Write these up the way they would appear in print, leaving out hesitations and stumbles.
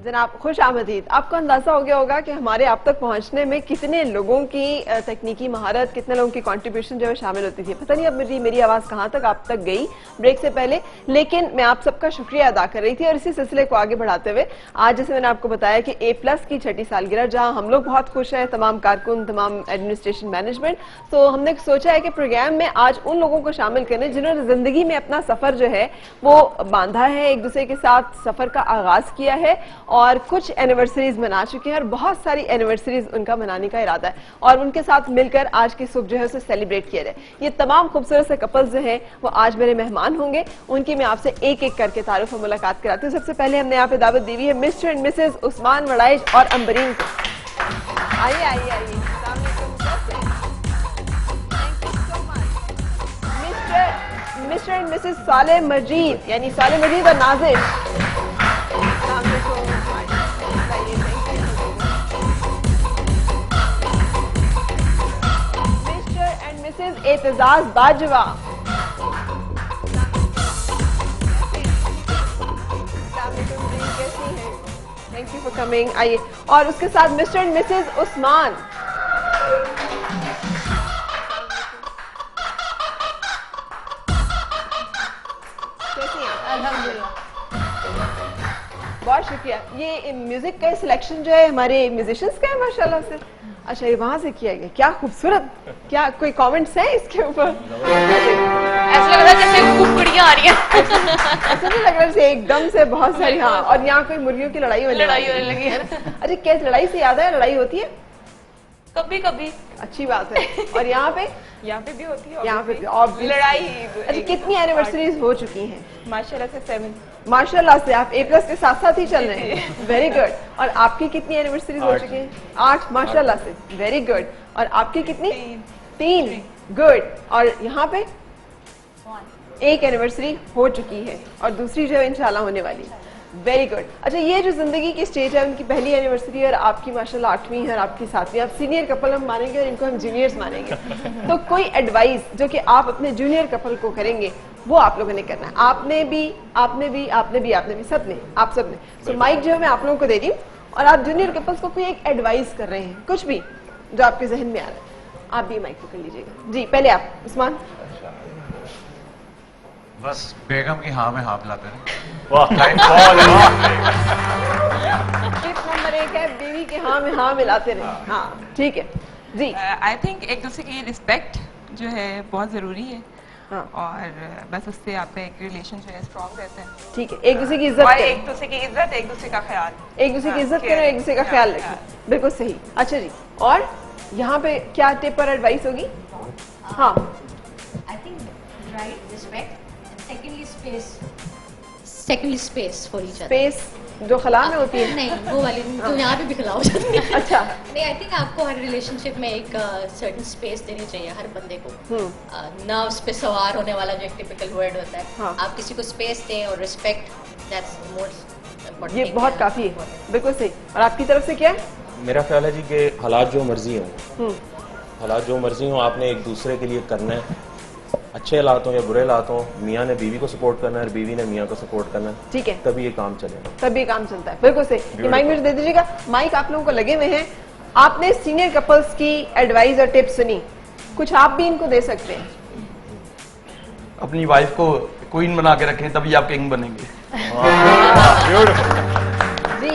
जनाब खुश आमदीद। आपको अंदाजा हो गया होगा कि हमारे आप तक पहुंचने में कितने लोगों की तकनीकी महारत, कितने लोगों की कंट्रीब्यूशन जो है शामिल होती थी। पता नहीं अब मेरी आवाज कहां तक आप तक गई ब्रेक से पहले, लेकिन मैं आप सबका शुक्रिया अदा कर रही थी। और इसी सिलसिले को आगे बढ़ाते हुए आज जैसे मैंने आपको बताया कि A+ की छठी सालगिरह, जहां हम लोग बहुत खुश हैं, तमाम कारकुन, तमाम एडमिनिस्ट्रेशन, मैनेजमेंट, तो हमने सोचा है कि प्रोग्राम में आज उन लोगों को शामिल करें जिन्होंने जिंदगी में अपना सफर जो है वो बांधा है, एक दूसरे के साथ सफर का आगाज किया है और कुछ एनिवर्सरीज मना चुके हैं और बहुत सारी एनिवर्सरीज उनका मनाने का इरादा है और उनके साथ मिलकर आज की सुबह जो है उसे सेलिब्रेट किया जाए। ये तमाम खूबसूरत से कपल्स जो हैं वो आज मेरे मेहमान होंगे। उनकी मैं आपसे एक एक करके तारुफ और मुलाकात कराती हूँ। सबसे पहले हमने यहाँ पे दावत दी हुई है मिस्टर एंड मिसेज उस्मान वड़ाइश और अंबरीन को। आइए आइए आइए। मिस्टर एंड मिसेज साले मजीद, यानी साले मजीद और Nazish. Mrs Aitzaz Bajwa. Thank you for coming. आइए। और उसके साथ मिस्टर एंड मिसेज उस्मान। बहुत शुक्रिया। ये म्यूजिक का सिलेक्शन जो है हमारे म्यूजिशियंस का है माशाल्लाह से। अच्छा, ये वहां से किया गया, क्या खूबसूरत। क्या कोई कमेंट्स हैं इसके ऊपर? ऐसा लग रहा है जैसे खूब कुड़ियां आ रही हैं। ऐसा नहीं लग रहा है एकदम से बहुत सारी। हाँ, और यहाँ कोई मुर्गियों की लड़ाई होने लगी है। अच्छा, क्या लड़ाई से याद है, लड़ाई होती है कभी कभी, अच्छी बात है। और यहाँ पे भी होती है, यहाँ पे भी लड़ाई। अच्छा, कितनी एनिवर्सरीज हो चुकी हैं? माशाल्लाह से 7। माशाल्लाह से आप A+ के साथ साथ ही चल रहे हैं। Very good. और आपकी कितनी एनिवर्सरीज हो चुकी हैं? 8 माशाल्लाह से। Very good. और आपकी कितनी? 3। गुड। और यहाँ पे 1 एनिवर्सरी हो चुकी है और दूसरी जो है इंशाल्लाह होने वाली है। Very good. अच्छा, ये जो जिंदगी की स्टेज है, उनकी पहली एनिवर्सरी है और आपकी माशाल्लाह 8वीं है और आपकी 7वीं। आप सीनियर कपल हम मानेंगे और इनको हम जूनियर्स मानेंगे। तो कोई एडवाइस जो कि आप अपने जूनियर कपल को करेंगे वो आप लोगों ने करना है। आपने भी, सबने, आप सबने। सो माइक जो है मैं आप लोगों को दे रही हूँ और आप जूनियर कपल्स को कोई एक एडवाइस कर रहे हैं, कुछ भी जो आपके जहन में आ रहा है, आप भी माइक पकड़ लीजिएगा। जी, पहले आप उस्मान। बस बेगम की हाँ में हाँ मिलाते हैं। टिप नंबर 1 है बीवी के हाँ में हाँ मिलाते रहे। हाँ, ठीक है जी। आई थिंक एक दूसरे की रिस्पेक्ट जो है बहुत जरूरी है। हाँ। और बस उससे आपका एक रिलेशन जो है स्ट्रॉन्ग रहता है। ठीक है, एक दूसरे की इज्जत करें, एक दूसरे की इज्जत, एक दूसरे का ख्याल, एक दूसरे की इज्जत करें, एक दूसरे का ख्याल रखें। बिल्कुल सही। अच्छा जी, और यहाँ पे क्या टिप और एडवाइस होगी? हाँ, I think right respect, secondly space for each other. Space जो खला में होती है? नहीं, वो वाली जो यहाँ पे भी खला हो जाती है। अच्छा। नहीं, आई थिंक आपको हर रिलेशनशिप में एक सर्टेन स्पेस देनी चाहिए हर बंदे को। नर्व्स पे सवार होने वाला जो एक टिपिकल वर्ड होता है। हाँ। आप किसी को स्पेस दें और रिस्पेक्ट, दैट्स मोस्ट इम्पोर्टेंट। ये बहुत काफी है। बिल्कुल सही। और आपकी तरफ से क्या है? मेरा ख्याल है जी कि हालात जो मर्जी हो, हालात जो मर्जी हो, आपने एक दूसरे के लिए करना है। अच्छे हालात हो या बुरे हालात हो, मियाँ ने बीवी को सपोर्ट करना है और बीवी ने मियाँ को सपोर्ट करना है। ठीक है, तभी ये काम चलेगा, तभी ये काम चलता है। बिल्कुल सही। माइक मुझे दे दीजिएगा। माइक आप लोगों को लगे हुए हैं। आपने सीनियर कपल्स की एडवाइस और टिप्स सुनी, कुछ आप भी इनको दे सकते हैं। अपनी वाइफ को क्वीन बना के रखें, तभी आप किंग बनेंगे। जी।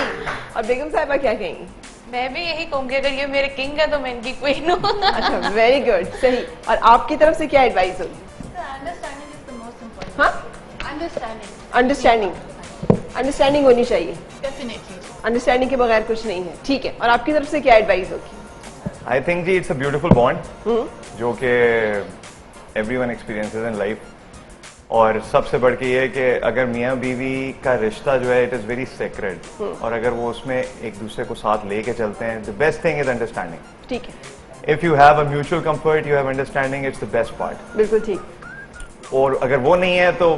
और बेगम साहिबा क्या कहेंगी? मैं भी यही कहूंगी, अगर ये मेरे किंग है तो मैं इनकी क्वीन हूँ। अच्छा, वेरी गुड, सही। और आपकी तरफ से क्या एडवाइस होगी? हाँ, अंडरस्टैंडिंग होनी चाहिए। अंडरस्टैंडिंग के बगैर कुछ नहीं है। ठीक है। और आपकी तरफ से क्या एडवाइस होगी? आई थिंक जी इट्स अ ब्यूटीफुल बॉन्ड जो कि एवरीवन एक्सपीरियंसेस इन लाइफ। और सबसे बढ़ के ये है कि अगर मियाँ बीवी का रिश्ता जो है इट इज़ वेरी सेक्रेड, और अगर वो उसमें एक दूसरे को साथ लेके चलते हैं, the best thing is understanding. ठीक है। If you have a mutual comfort, you have understanding, it's the best part. बिल्कुल ठीक। और अगर वो नहीं है तो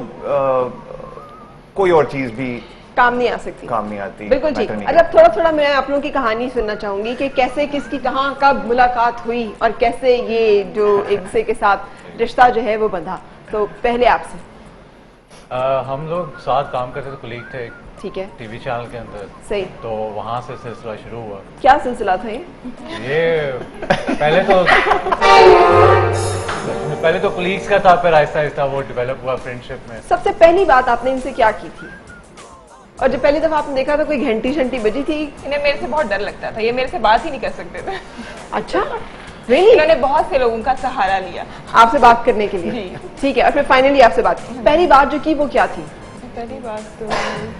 कोई और चीज़ भी काम नहीं आ सकती, काम नहीं आती, बिल्कुल ठीक। matter नहीं अच्छा, थोड़ा थोड़ा मैं आप लोगों की कहानी सुनना चाहूंगी कि कैसे किसकी कहाँ कब मुलाकात हुई और कैसे ये जो एक दूसरे के साथ रिश्ता जो है वो बंधा। तो पहले आपसे। हम लोग साथ काम करते थे, कुलीग थे ठीक है, टीवी चैनल के अंदर, सही। तो वहाँ से सिलसिला शुरू हुआ। क्या सिलसिला था ये? ये पहले तो कुलीग्स का था, फिर आहिस्ता आहिस्ता वो डेवलप हुआ फ्रेंडशिप में। सबसे पहली बात आपने इनसे क्या की थी? और जब पहली दफा आपने देखा था कोई घंटी शंटी बजी थी? इन्हें मेरे से बहुत डर लगता था, ये मेरे से बात ही नहीं कर सकते थे। अच्छा, really? इन्होंने बहुत से लोगों का सहारा लिया आपसे बात करने के लिए। जी। ठीक है, और फिर फाइनली आपसे बात की। पहली बात जो की वो क्या थी? पहली बात तो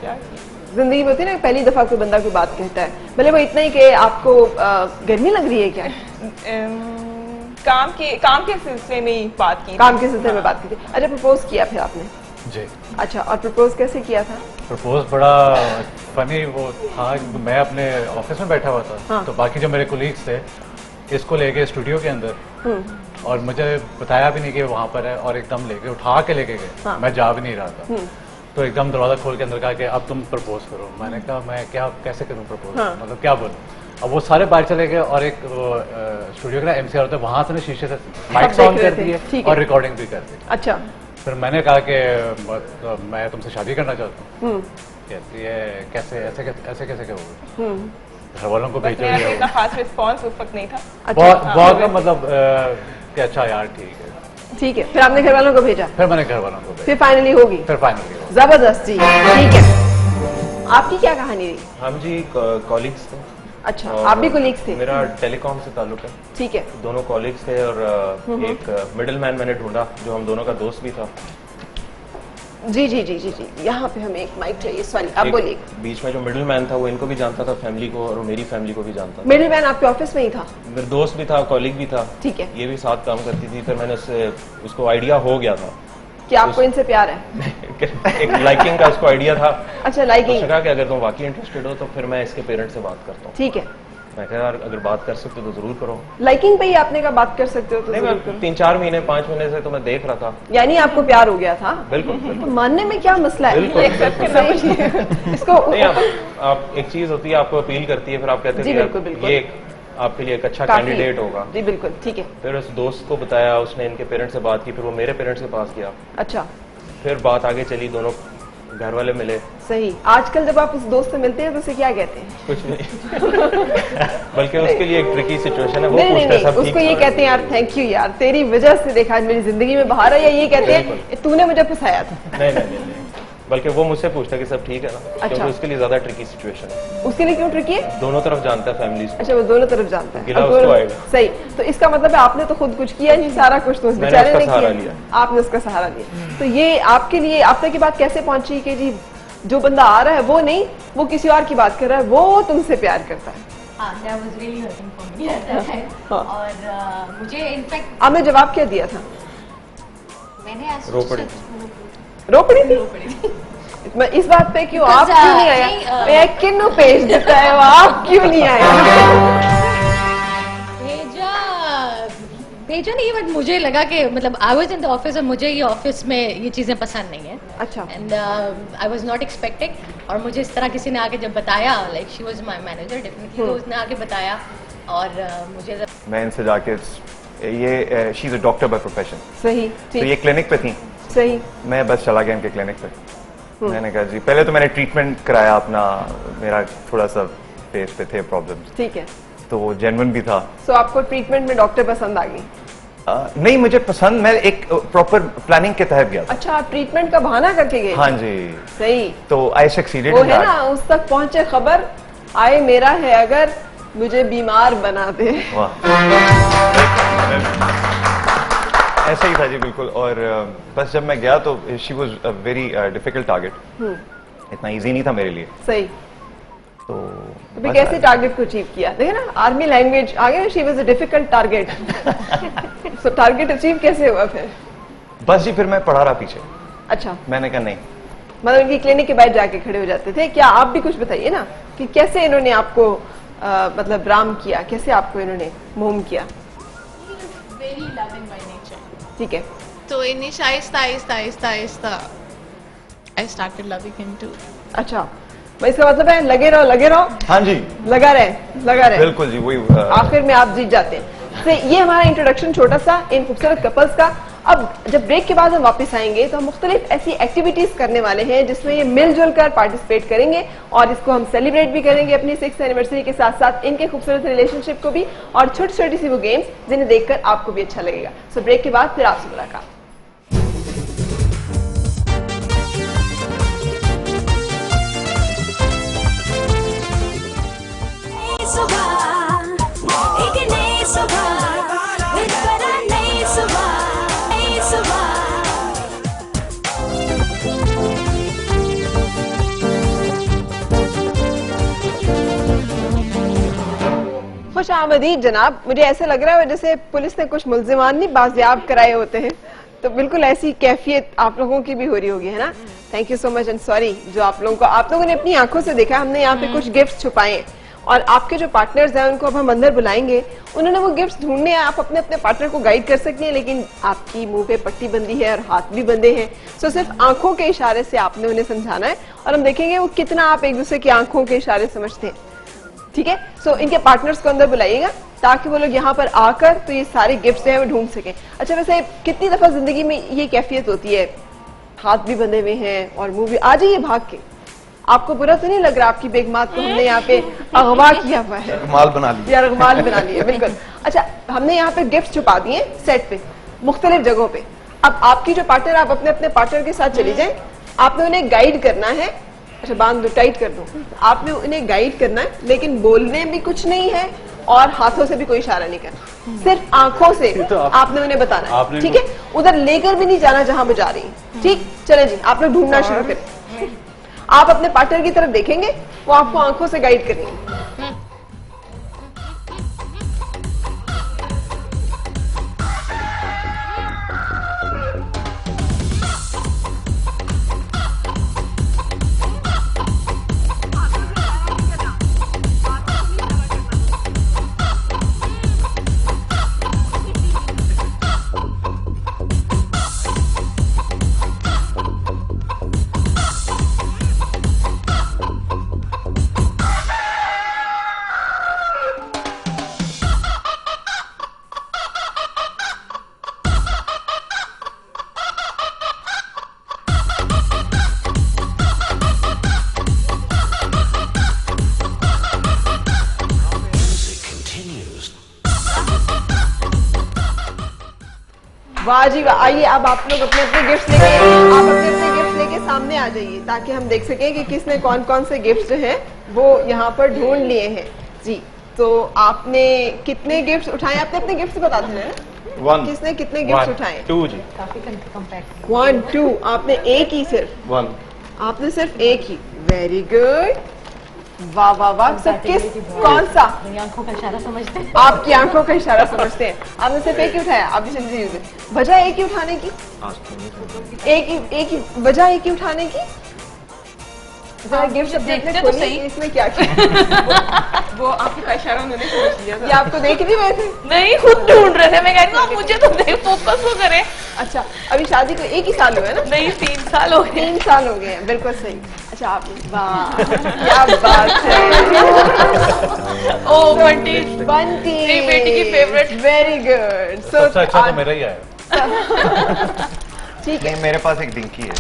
क्या की? जिंदगी में होती है ना, पहली दफा कोई बंदा कोई बात कहता है, भले वो इतना ही कि आपको गर्मी लग रही है क्या? काम के सिलसिले में ही बात की। काम के सिलसिले में बात की थी। अच्छा, प्रपोज किया फिर आपने? जी। अच्छा, और प्रपोज कैसे किया था? प्रपोज बड़ा फनी वो था, मैं अपने ऑफिस में बैठा हुआ था, हाँ। तो बाकी जो मेरे कुलीग्स थे इसको लेके स्टूडियो के अंदर, और मुझे बताया भी नहीं कि वहाँ पर है, और एकदम लेके उठा के लेके गए। हाँ। मैं जा भी नहीं रहा था, तो एकदम दरवाजा खोल के अंदर कहा कि अब तुम प्रपोज करो। मैंने कहा मैं क्या कैसे करूँ प्रपोज, हाँ। मतलब क्या बोलूँ। अब वो सारे बाहर चले गए, और एक स्टूडियो का एमसीआर होता है, वहाँ से शीशे से माइक देख ऑन रहे कर थे, दिए ठीक है। और रिकॉर्डिंग भी कर दी। अच्छा। फिर मैंने कहा कि मैं तुमसे शादी करना चाहता हूँ। कहती है कैसे, ऐसे कैसे कहोगे, घर वालों को भेजो। मेरा कोई इतना खास रिस्पॉन्स उस वक्त नहीं था। बहुत मतलब कि अच्छा यार ठीक है। ठीक है, फिर आपने घर वालों को भेजा? फिर मैंने घर वालों को भेजा, फिर फाइनली होगी? फिर फाइनली हो। जबरदस्त जी, ठीक है। आपकी क्या कहानी रही? हम जी कॉलीग्स थे। अच्छा, और आप भी कोलीग्स थे? मेरा टेलीकॉम से ताल्लुक है। ठीक है। दोनों कॉलीग्स थे, और एक मिडिल मैन मैंने ढूंढा जो हम दोनों का दोस्त भी था। जी जी जी जी जी, यहाँ पे हमें एक माइक चाहिए, सॉरी आप एक बोलिए। बीच में जो मिडिल मैन था वो इनको भी जानता था, फैमिली को, और मेरी फैमिली को भी जानता था। मिडिल मैन आपके ऑफिस में ही था? मेरा दोस्त भी था, कॉलीग भी था। ठीक है। ये भी साथ काम करती थी। फिर मैंने उसको आइडिया हो गया था कि आपको इनसे प्यार है? एक लाइकिंग का उसको आइडिया था। अच्छा, लाइकिंग। उसने कहा कि अगर तुम वाकई इंटरेस्टेड हो तो फिर मैं इसके पेरेंट्स से बात करता हूँ। ठीक है। मैं कहा यार अगर बात कर सकते हो तो जरूर करो। लाइकिंग पे ही आपने कहा बात कर सकते हो तो नहीं, जरूर मैं करो। 3-4 महीने 5 महीने से तो मैं देख रहा था। यानी आपको प्यार हो गया था? बिल्कुल बिल्कुल। मानने में क्या मसला है? बिल्कुल, सही। इसको नहीं, आप एक चीज होती है आपको अपील करती है, फिर आप कहते जी, हैं कि बिल्कुल, बिल्कुल। ये आपके लिए एक अच्छा काफी कैंडिडेट होगा। जी बिल्कुल, ठीक है। फिर उस दोस्त को बताया, उसने इनके पेरेंट्स से बात की, फिर वो मेरे पेरेंट्स के पास गया। अच्छा, फिर बात आगे चली, दोनों घर वाले मिले। सही। आजकल जब आप उस दोस्त से मिलते हैं तो उसे क्या कहते हैं? कुछ नहीं बल्कि उसके लिए एक ट्रिकी सिचुएशन है, वो नहीं नहीं पूछता है नहीं, सब उसको ठीक ये था? कहते हैं यार थैंक यू यार, तेरी वजह से देखा आज मेरी जिंदगी में बाहर है, या ये कहते हैं तूने मुझे फंसाया था? नहीं नहीं नहीं, बल्कि वो मुझसे पूछता कि सब ठीक है ना, क्योंकि अच्छा। उसके लिए ज्यादा ट्रिकी सिचुएशन है। उसके लिए क्यों ट्रिकी है? दोनों तरफ जानता है फैमिलीज को। अच्छा, वो दोनों तरफ जानता है। गिला अब उसको दोनों- आएगा। सही। तो इसका मतलब है आपने तो खुद कुछ किया नहीं, सारा कुछ तो उस मैंने बेचारे उसका ने सहारा किया। लिया। आपने उसका सहारा लिया। तो ये आपके लिए आप तक की बात कैसे पहुंची कि जी जो बंदा आ रहा है वो नहीं, वो किसी और की बात कर रहा है, वो तुमसे प्यार करता है? हाँ, that was really hurting for me at that time. हाँ। और मुझे इनफैक्ट आपने जवाब क्या दिया था? मैंने ऐसा रो पड़ी। रो पड़ी थी? मैं इस बात पे क्यों आप क्यों नहीं आया? मैं किन्नू पेश देता है, वो आप क्यों नहीं आया? भेजा नहीं, बट मुझे लगा कि मतलब I was in the office और मुझे ये ऑफिस में ये चीज़ें पसंद नहीं है। अच्छा। And I was not expecting, और मुझे इस तरह किसी ने आके जब बताया, like she was my manager definitely, तो उसने आके बताया और मुझे मैं इनसे जाके ये she is a doctor by profession, सही, तो ये ठीक, क्लिनिक पे थी। सही। मैं बस चला गया इनके क्लिनिक पे। मैंने कहा जी, पहले तो मैंने ट्रीटमेंट कराया अपना, मेरा थोड़ा सा फेस पे थे प्रॉब्लम्स, ठीक है। तो वो जेन्युइन भी था। सो आपको ट्रीटमेंट में डॉक्टर पसंद आ गई? नहीं, मुझे पसंद, मैं एक प्रॉपर प्लानिंग के तहत गया था। अच्छा, आप ट्रीटमेंट का बहाना करके गए? हाँ जी। सही। तो आई सक्सीडेड वो इन है दैट। ना, उस तक पहुंचे खबर आए मेरा है अगर मुझे बीमार बना दे। वाह, ऐसा ही था जी, बिल्कुल। और बस जब मैं गया तो she was a very difficult target, इतना इजी नहीं था मेरे लिए। सही। तो फिर बस कैसे टारगेट को अचीव किया? देखिए ना, आर्मी लैंग्वेज आ गया, she was a difficult target. So target achieve कैसे हुआ फिर? बस जी, फिर मैं पढ़ा रहा पीछे। अच्छा, मैंने कहा नहीं, मतलब इनकी क्लिनिक के बाहर जाके खड़े हो जाते थे क्या? आप भी कुछ बताइए ना कि कैसे इन्होंने आपको मतलब राम किया, कैसे आपको इन्होंने मोम किया? Very loving by nature. ठीक है। तो इनिश आहिस्ता आहिस्ता आहिस्ता आहिस्ता I started loving him too. अच्छा, भाई इसका मतलब है लगे रहो हाँ जी, लगा रहे बिल्कुल जी, वही आखिर में आप जीत जाते हैं। तो ये हमारा इंट्रोडक्शन छोटा सा इन खूबसूरत कपल्स का। अब जब ब्रेक के बाद हम वापस आएंगे तो हम मुख्तलिफ ऐसी एक्टिविटीज करने वाले हैं जिसमें ये मिलजुल कर पार्टिसिपेट करेंगे और इसको हम सेलिब्रेट भी करेंगे अपनी 6th एनिवर्सरी के साथ साथ इनके खूबसूरत रिलेशनशिप को भी, और छोटी छोटी सी वो गेम्स जिन्हें देखकर आपको भी अच्छा लगेगा। सो ब्रेक के बाद फिर आपसे मुलाकात। खुश आमदीद जनाब। मुझे ऐसा लग रहा है जैसे पुलिस ने कुछ मुल्जिमान नहीं बाजियाब कराए होते हैं, तो बिल्कुल ऐसी कैफियत आप लोगों की भी हो रही होगी, है ना। Thank you so much and sorry जो आप लोगों ने अपनी आंखों से देखा। हमने यहाँ पे कुछ गिफ्ट्स छुपाए हैं और आपके जो पार्टनर्स हैं उनको अब हम अंदर बुलाएंगे, उन्होंने वो गिफ्ट्स ढूंढने हैं। आप अपने अपने पार्टनर को गाइड कर सकती हैं, लेकिन आपकी मुंह पे पट्टी बंदी है और हाथ भी बंधे हैं, सो सिर्फ आंखों के इशारे से आपने उन्हें समझाना है और हम देखेंगे वो कितना आप एक दूसरे की आंखों के इशारे समझते हैं। ठीक है, सो इनके पार्टनर्स को अंदर बुलाइएगा ताकि वो लोग यहाँ पर आकर तो ये सारे गिफ्ट्स हैं वो ढूंढ सकें। अच्छा, वैसे कितनी दफा जिंदगी में ये कैफियत होती है, हाथ भी बंधे हुए हैं और मुंह भी, आ जाइए भाग के। आपको बुरा तो नहीं लग रहा आपकी बेगमात को हमने यहाँ पे अगवा किया हुआ है, रगमाल बना लिया, रगमाल बना लिया, बिल्कुल। अच्छा, हमने यहाँ पे गिफ्ट छुपा दिए सेट पे मुख्तलिफ जगहों पे। अब आपकी जो पार्टनर, आप अपने अपने पार्टनर के साथ चली जाए, आपने उन्हें गाइड करना है। अच्छा, बांध दो, टाइट कर दो। आपने उन्हें गाइड करना है, लेकिन बोलने भी कुछ नहीं है और हाथों से भी कोई इशारा नहीं करना, सिर्फ आंखों से तो आपने उन्हें बताना है। ठीक है, तो उधर लेकर भी नहीं जाना जहां वो जा रही है। ठीक, चले जी, आप लोग ढूंढना शुरू करें। आप अपने पार्टनर की तरफ देखेंगे, वो आपको आंखों से गाइड करेंगे। वाह जी वाह। आइए अब आप लोग अपने अपने गिफ्ट्स लेके सामने आ जाइए ताकि हम देख सकें कि किसने कौन कौन से गिफ्ट्स जो हैं वो यहाँ पर ढूंढ लिए हैं। जी, तो आपने कितने गिफ्ट्स उठाए, अपने अपने गिफ्ट्स बता देना है, किसने कितने गिफ्ट्स उठाए। 2 जी, 1 2, आपने एक ही, सिर्फ 1 आपने सिर्फ एक ही। वेरी गुड, वाह वाह वाह। सब किस, कौन सा, आंखों का इशारा समझते हैं, आपकी आंखों का इशारा समझते हैं। आपने सिर्फ एक ही उठाया, आप भी जल्दी वजह एक ही उठाने की, एक ही वजह एक ही उठाने की। जरा गिफ्ट देखने तो सही, इसमें क्या किया। वो आपका इशारा उन्होंने समझ लिया था। ये आपको देख नहीं रहे थे? नहीं, खुद ढूंढ रहे थे। मैं कह रही हूँ मुझे तो नहीं, फोकस तो करें। अच्छा, अभी शादी को 1 ही साल हुआ है ना? नहीं, 3 साल हो गए। 3 साल हो गए हैं, बिल्कुल सही। अच्छा, आपने, वाह क्या बात है। ओ बंटी, बंटी मेरी बेटी की फेवरेट। Very good. सबसे अच्छा तो मेरा ही आया। ठीक है, नहीं, मेरे पास एक डिंकी है।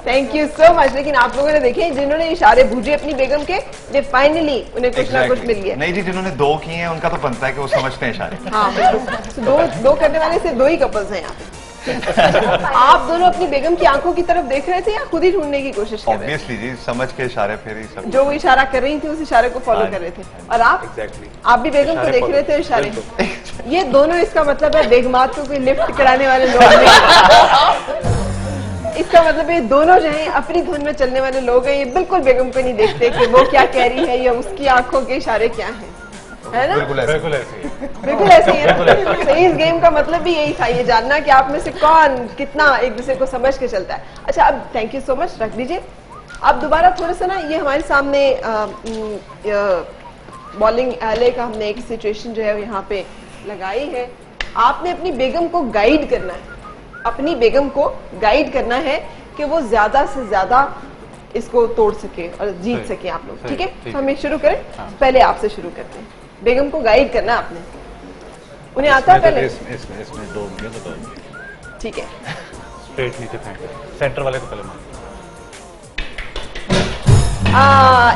Thank you so much. लेकिन आप लोगों ने देखे जिन्होंने इशारे बूझे अपनी बेगम के, दे फाइनली उन्हें कुछ ना कुछ मिल गया। नहीं जी, जिन्होंने 2 किए हैं उनका तो बनता है कि वो समझते हैं इशारे। हाँ बिल्कुल, दो करने वाले से 2 ही कपल्स हैं यहाँ पे। आप दोनों अपनी बेगम की आंखों की तरफ देख रहे थे या खुद ही ढूंढने की कोशिश कर रहे थे? ऑब्वियसली जी, समझ के इशारे फिर ही सब जो वो इशारा कर रही थी उस इशारे को फॉलो कर रहे थे। और आप आप भी बेगम को देख रहे थे इशारे। ये दोनों, इसका मतलब है बेगमात को कोई लिफ्ट कराने वाले लोग नहीं। इसका मतलब ये दोनों जो हैं अपनी धुन में चलने वाले लोग हैं। ये बिल्कुल बेगम को नहीं देखते कि वो क्या कह रही है या उसकी आंखों के इशारे क्या हैं, है ना? बिल्कुल ऐसे ही बिल्कुल ऐसे ही है। तो इस गेम का मतलब भी यही था, ये जानना कि आप में से कौन कितना एक दूसरे को समझ के चलता है। अच्छा, अब थैंक यू सो मच, रख दीजिए। अब दोबारा थोड़ा सा ना, ये हमारे सामने बॉलिंग एले का हमने एक सिचुएशन जो है यहाँ पे लगाई है। आपने अपनी बेगम को गाइड करना है, अपनी बेगम को गाइड करना है कि वो ज्यादा से ज्यादा इसको तोड़ सके और जीत सही, सके आप लोग, सही, ठीक है? ठीक तो हम है। एक शुरू करें। हाँ। पहले आपसे शुरू करते हैं। बेगम को गाइड करना है आपने, उन्हें आता है पहले? इसमें 2 ये बताओ। ठीक है, स्ट्रेट नीचे फेंक दो। सेंटर वाले को पहले मार।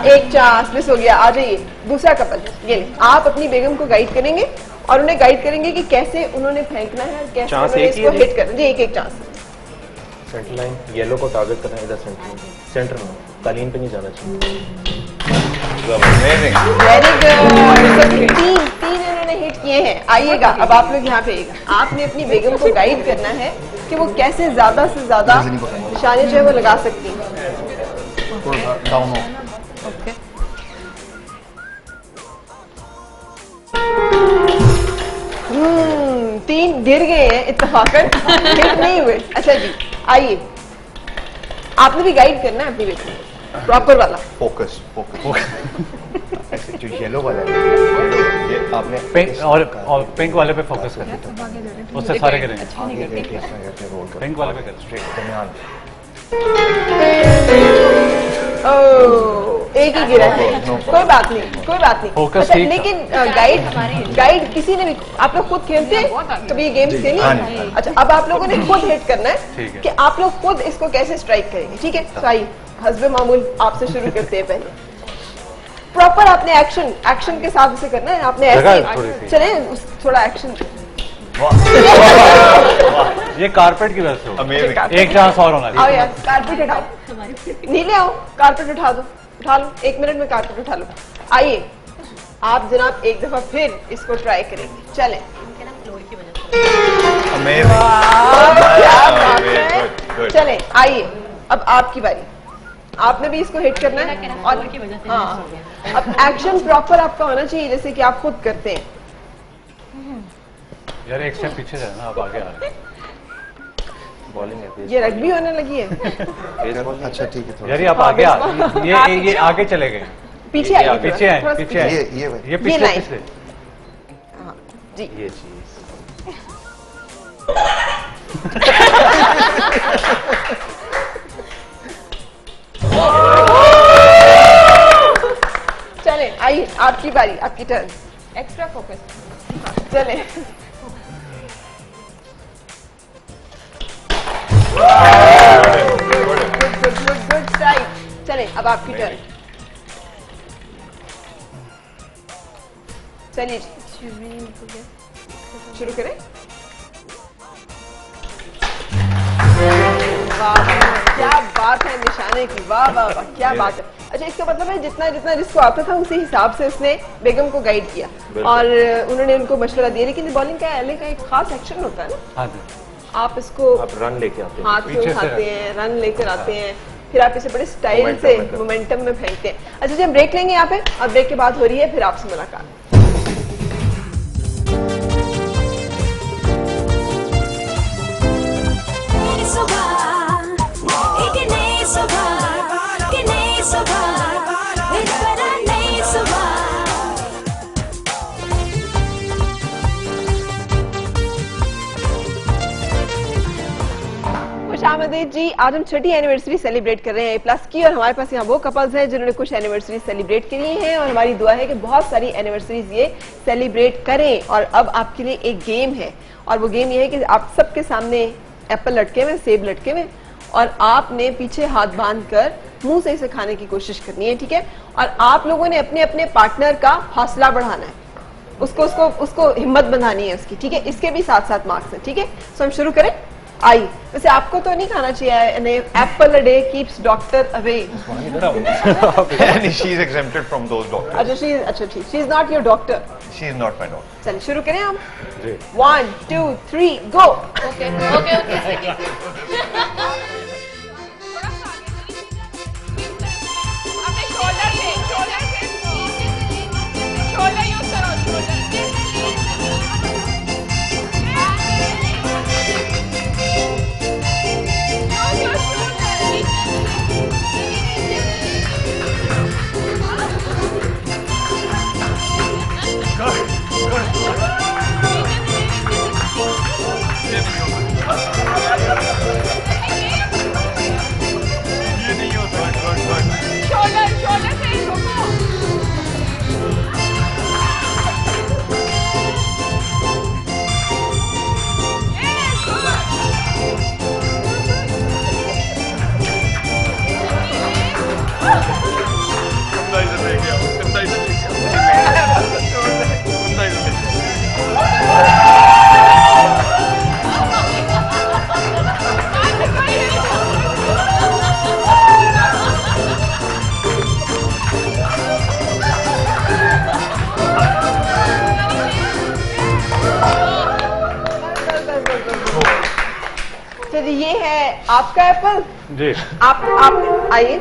एक चांस मिस हो गया। आ जाइए दूसरा कपल, ये ले। आप अपनी बेगम को गाइड करेंगे और उन्हें गाइड करेंगे कि कैसे उन्होंने फेंकना है, कैसे चांस उन्होंने एक ही इसको है? हिट करना है। जी एक चांस। सेंटर लाइन येलो को टारगेट करना है, इधर सेंटर में कालीन पे नहीं जाना चाहिए। Amazing. Very good. तीन इन्होंने हिट किए हैं। आइएगा अब आप लोग यहाँ पे आइएगा। आपने अपनी बेगम को गाइड करना है कि वो कैसे ज्यादा से ज्यादा निशाने जो है वो लगा सकती हैं। डाउन हो। ओके, तीन गिर गए हैं इत्तेफाकन, हिट नहीं हुए। अच्छा जी आइए, आपने भी गाइड करना है अपनी बेटी को, प्रॉपर वाला। फोकस ऐसे जो येलो वाला है, ये आपने पिंक और पिंक वाले पे फोकस कर। उससे सारे करेंगे। पिंक वाले पे कर। स्ट्रेट दरमियान। एक ही गिरा है, कोई बात नहीं, कोई बात नहीं। Focus अच्छा, ठीक था। लेकिन गाइड किसी ने भी, आप लोग खुद खेलते हैं कभी ये गेम्स खेली? अच्छा, अब आप लोगों ने खुद हिट करना है ठीक है। कि आप लोग खुद इसको कैसे स्ट्राइक करेंगे, ठीक है? तो आइए हस्बे मामूल आपसे शुरू करते हैं। पहले प्रॉपर आपने एक्शन के साथ इसे करना है। आपने जगह ऐसे थोड़ी सी। चले थोड़ा एक्शन। ये कारपेट की वजह से होगा। Amazing. एक चांस और होना आओ चाहिए। यार, कारपेट हटाओ, नीले आओ, कारपेट उठा दो, उठा लो, 1 मिनट में कारपेट उठा लो। आइए आप जनाब एक दफा फिर इसको ट्राई करेंगे। चलें। Amazing. क्या बात Good, है। good. चलें आइए, अब आपकी बारी। आपने भी इसको हिट करना है और हाँ, अब एक्शन प्रॉपर आपका होना चाहिए जैसे कि आप खुद करते हैं। यार एक स्टेप पीछे जाना, आप आगे आ रहे हैं। बॉलिंग है ये रग्बी होने लगी है। अच्छा ठीक है यार ये आप आगे आ, ये आगे चले गए। पीछे आइए, पीछे आए, थोड़ा सा पीछे आए। ये ये पिछले लाइन। पिछले। हाँ, जी ये चीज चले आइए आपकी बारी, आपकी टर्न। Extra focus. चले गुड स्ट्राइक। चले अब आपकी टर्न। चलिए शुरू करें। वाह क्या बात है निशाने की, वाह वाह वाह क्या बात है। अच्छा इसका मतलब है जितना जितना जिसको आता था उसी हिसाब से उसने बेगम को गाइड किया और उन्होंने उनको मशवरा दिया। लेकिन बॉलिंग का एले का एक खास एक्शन होता है ना, हाँ जी। आप इसको आप रन लेके आते हैं। हाथ में पीछे से उठाते हैं, रन लेकर आते हैं, फिर आप इसे बड़े स्टाइल से मोमेंटम में फेंकते हैं। अच्छा जी हम ब्रेक लेंगे यहाँ पे, और ब्रेक के बाद हो रही है फिर आपसे मुलाकात। खुशामदीद जी, आज हम छठी एनिवर्सरी सेलिब्रेट कर रहे हैं प्लस की, और हमारे पास यहाँ वो कपल्स हैं जिन्होंने कुछ एनिवर्सरी सेलिब्रेट करी हैं और हमारी दुआ है कि बहुत सारी एनिवर्सरीज ये सेलिब्रेट करें। और अब आपके लिए एक गेम है, और वो गेम ये है कि आप सबके सामने एप्पल लटके हुए, सेब लटके हुए, और आपने पीछे हाथ बांध कर मुंह से इसे खाने की कोशिश करनी है, ठीक है? और आप लोगों ने अपने अपने पार्टनर का हौसला बढ़ाना है, उसको उसको उसको हिम्मत बंधानी है उसकी, ठीक है? इसके भी साथ साथ मार्क्स हैं, ठीक है? सो हम शुरू करें। आई वैसे आपको तो नहीं खाना चाहिए, Apple a day keeps doctor away. And she is exempted from those doctors. अच्छा ठीक, she is not your doctor. She is not my doctor. चलिए शुरू करें हम। 1 2 3 go. Okay okay okay. Good. ये है आपका एप्पल। जी। आप आइए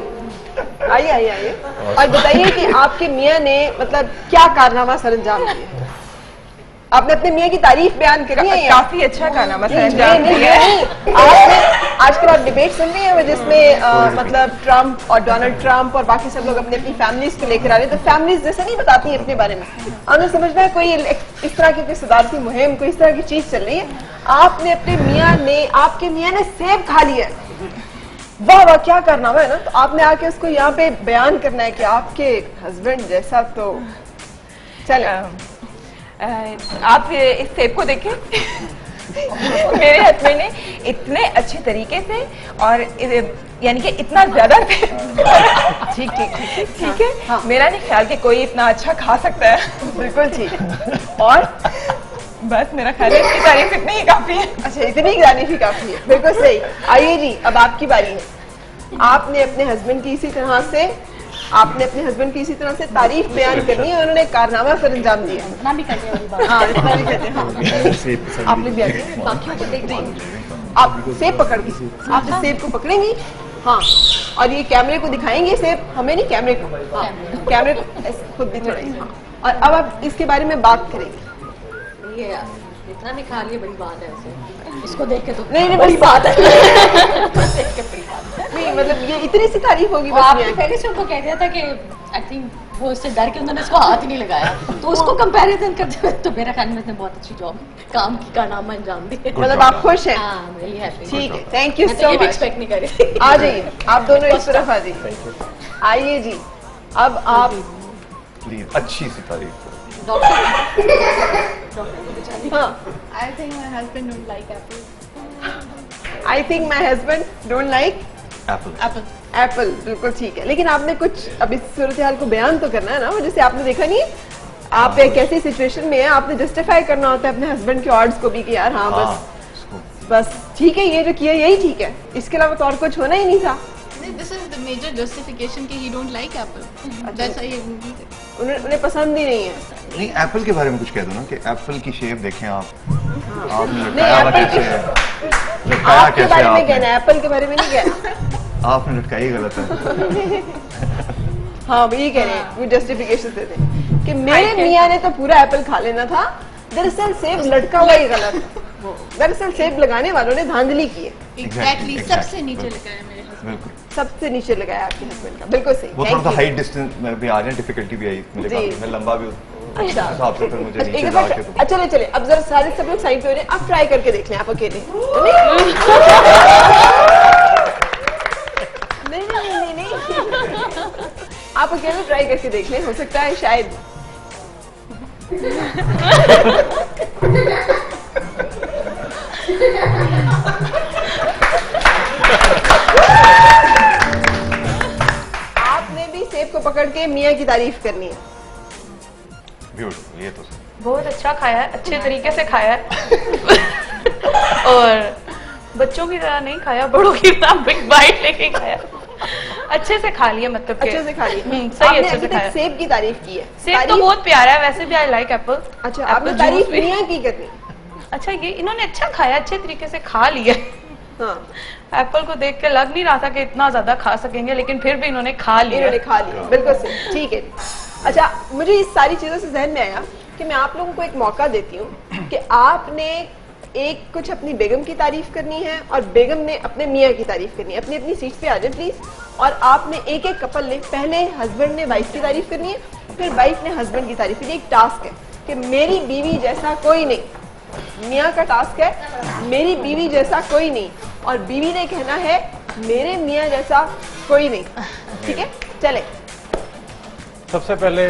आइए आइए आइए और बताइए कि आपके मियाँ ने मतलब क्या कारनामा सरअंजाम दिया। आपने अपने मियाँ की तारीफ बयान करी है या? काफी अच्छा कारनामा सरअंजाम नहीं, दिया है। आपने आजकल आप डिबेट सुन रही हैं जिसमें मतलब ट्रम्प और डोनाल्ड ट्रम्प और बाकी सब लोग अपनी अपनी फैमिलीज को लेकर आ रहे हैं, तो फैमिलीज जैसे नहीं बताती हैं अपने बारे में। हमें समझना है कोई इस तरह की कोई सदारती मुहिम, कोई इस तरह की चीज चल रही है। आपने अपने मियाँ ने, आपके मियाँ ने सेब खा लिया है। वाह वाह, क्या कारनामा है ना। तो आपने आके उसको यहाँ पे बयान करना है कि आपके हस्बैंड जैसा। तो चले आप इस सेब को देखें। मेरे हस्बैंड ने इतने अच्छे तरीके से और यानी कि इतना ज्यादा ठीक ठीक ठीक ठीक है। हाँ। मेरा नहीं ख्याल कि कोई इतना अच्छा खा सकता है। बिल्कुल ठीक। और बस मेरा ख्याल है इसकी तारीफ इतनी ही काफी है। अच्छा, इतनी तारीफ ही काफी है, बिल्कुल सही। आइए जी, अब आपकी बारी है। आपने अपने हस्बैंड की इसी तरह से तारीफ बयान करनी है। उन्होंने कारनामा सरअंजाम दिया। इतना भी करने वाली बात। हाँ, इतना भी करते हैं। हाँ। आप लोग भी आइए, बाकियों को देखते आप सेब पकड़ के, आप इस सेब को पकड़ेंगी। हाँ, और ये कैमरे को दिखाएंगे सेब, हमें नहीं, कैमरे को। हाँ, कैमरे को ऐसे खुद भी चढ़ाएंगे। और अब आप इसके बारे में बात करेंगे। ये इतना भी खा लिया, बड़ी बात है ऐसे। इसको देख के तो नहीं, बड़ी बात है। नहीं, मतलब ये इतनी सी तारीफ होगी बस। आपने पहले से उनको कह दिया था कि आई थिंक वो उससे डर के उन्होंने इसको हाथ ही नहीं लगाया, तो उसको कंपैरिजन करते हुए तो मेरा ख्याल में उसने बहुत अच्छी जॉब काम की कारनामा अंजाम दिया। मतलब आप खुश हैं? हाँ, रियली हैप्पी। ठीक है, थैंक यू मैं तो सो ये भी मच। एक्सपेक्ट नहीं कर रही। आ जाइए, आप दोनों इस तरफ आ जाइए। आइए जी, अब आप प्लीज अच्छी सी तारीफ। हाँ, I think my husband don't like apple. I think my husband don't like Apple. Apple. बिल्कुल ठीक है, लेकिन आपने कुछ अब इस सूरत हाल को बयान तो करना है ना। वो जैसे आपने देखा नहीं, आप एक ऐसी सिचुएशन में है, आपने जस्टिफाई करना होता है अपने हस्बैंड के ऑर्ड्स को भी कि यार हाँ बस ठीक है, ये जो किया यही ठीक है, इसके अलावा तो और कुछ होना ही नहीं था। This is the major justification कि he don't like apple. That's why he moved it. उन्हें पसंद ही नहीं है। नहीं, एप्पल के बारे में कुछ कह दो ना कि एप्पल की शेप देखें आप। आपने नहीं, लटकाया एप्पल कैसे? लटकाया आपके कैसे बारे में आपने? कहना है, एप्पल के बारे में नहीं कहना। आपने लटकाया ही गलत है। हाँ, वही कह रहे हैं, वो जस्टिफिकेशन देते हैं कि मेरे मियाँ ने तो पूरा एप्पल खा लेना था। दरअसल सेब लटका हुआ ही गलत है। दरअसल सेब लगाने वालों ने धांधली की है। Exactly. सबसे नीचे लगा है मेरे husband. बिल्कुल। सबसे नीचे लगाया आपके हस्बैंड का। बिल्कुल सही। वो Thank थोड़ा सा you. हाइट डिस्टेंस में भी आ रहे हैं, डिफिकल्टी भी आई मुझे जी। काफी। मैं लंबा भी हूँ, उस अच्छा, हिसाब से फिर मुझे अच्छा, नीचे एक ला बार के तो चले चले, अब जरा सारे सब लोग साइड पे हो रहे हैं, आप ट्राई करके देख लें आप अकेले। नहीं नहीं नहीं नहीं, आप अकेले ट्राई करके देख लें, हो सकता है शायद। आपने भी सेब को पकड़ के मियाँ की तारीफ करनी है। ब्यूटीफुल, ये तो सही। बहुत अच्छा खाया है, अच्छे तरीके से खाया है। और बच्चों की तरह नहीं खाया, बड़ों की तरह बिग बाइट लेके खाया। अच्छे से खा लिया, मतलब अच्छे से खा लिया। सही, आपने अच्छे अभी से तक खाया। सेब की तारीफ की है। सेब तो तारीफ- बहुत प्यारा है, वैसे भी आई लाइक एप्पल। अच्छा, आपने तारीफ मियाँ की करनी। अच्छा, ये इन्होंने अच्छा खाया, अच्छे तरीके से खा लिया। हाँ, एप्पल को देख के लग नहीं रहा था कि इतना ज्यादा खा सकेंगे, लेकिन फिर भी इन्होंने खा लिया। इन्होंने खा लिया, बिल्कुल सही, ठीक है। अच्छा, मुझे इस सारी चीजों से जहन में आया कि मैं आप लोगों को एक मौका देती हूँ कि आपने एक कुछ अपनी बेगम की तारीफ करनी है और बेगम ने अपने मियाँ की तारीफ करनी है। अपनी अपनी सीट पे आ जाए प्लीज। और आपने एक एक कपल ने, पहले हस्बैंड ने वाइफ की तारीफ करनी है, फिर वाइफ ने हस्बैंड की तारीफ करनी है। एक टास्क है कि मेरी बीवी जैसा कोई नहीं। मियाँ का टास्क है मेरी बीवी जैसा कोई नहीं, और बीवी ने कहना है मेरे मियाँ जैसा कोई नहीं। ठीक है, चले। सबसे पहले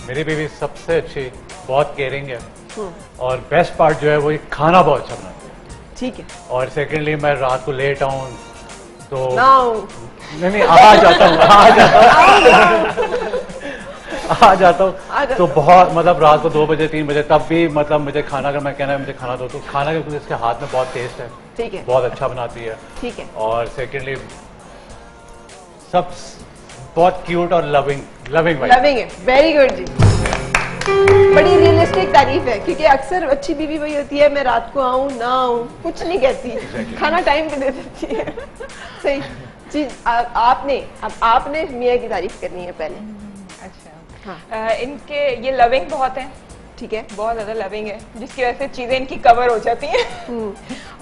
मेरी बीवी सबसे अच्छी, बहुत केयरिंग है, और बेस्ट पार्ट जो है वो ये खाना बहुत अच्छा बनाती है। ठीक है, और सेकेंडली मैं रात को लेट आऊँ तो नाउ नहीं आ जाता हूँ आ जाता हूँ तो बहुत, मतलब रात को 2 बजे 3 बजे तब भी, मतलब मुझे खाना, अगर मैं कहना है मुझे खाना दो तो खाना, क्योंकि इसके हाथ में बहुत टेस्ट है। ठीक है, बहुत अच्छा बनाती है। ठीक है, और सेकेंडली सब बहुत क्यूट और लविंग वाइफ। लविंग है। वेरी गुड जी। बड़ी रियलिस्टिक तारीफ है, क्योंकि अक्सर अच्छी बीवी वही होती है, मैं रात को आऊं ना आऊं कुछ नहीं कहती, खाना टाइम पे दे देती है। सही चीज आपने मियाँ की तारीफ करनी है पहले। अच्छा इनके ये लविंग बहुत है, ठीक है, बहुत ज्यादा लविंग है, जिसकी वजह से चीजें इनकी कवर हो जाती हैं।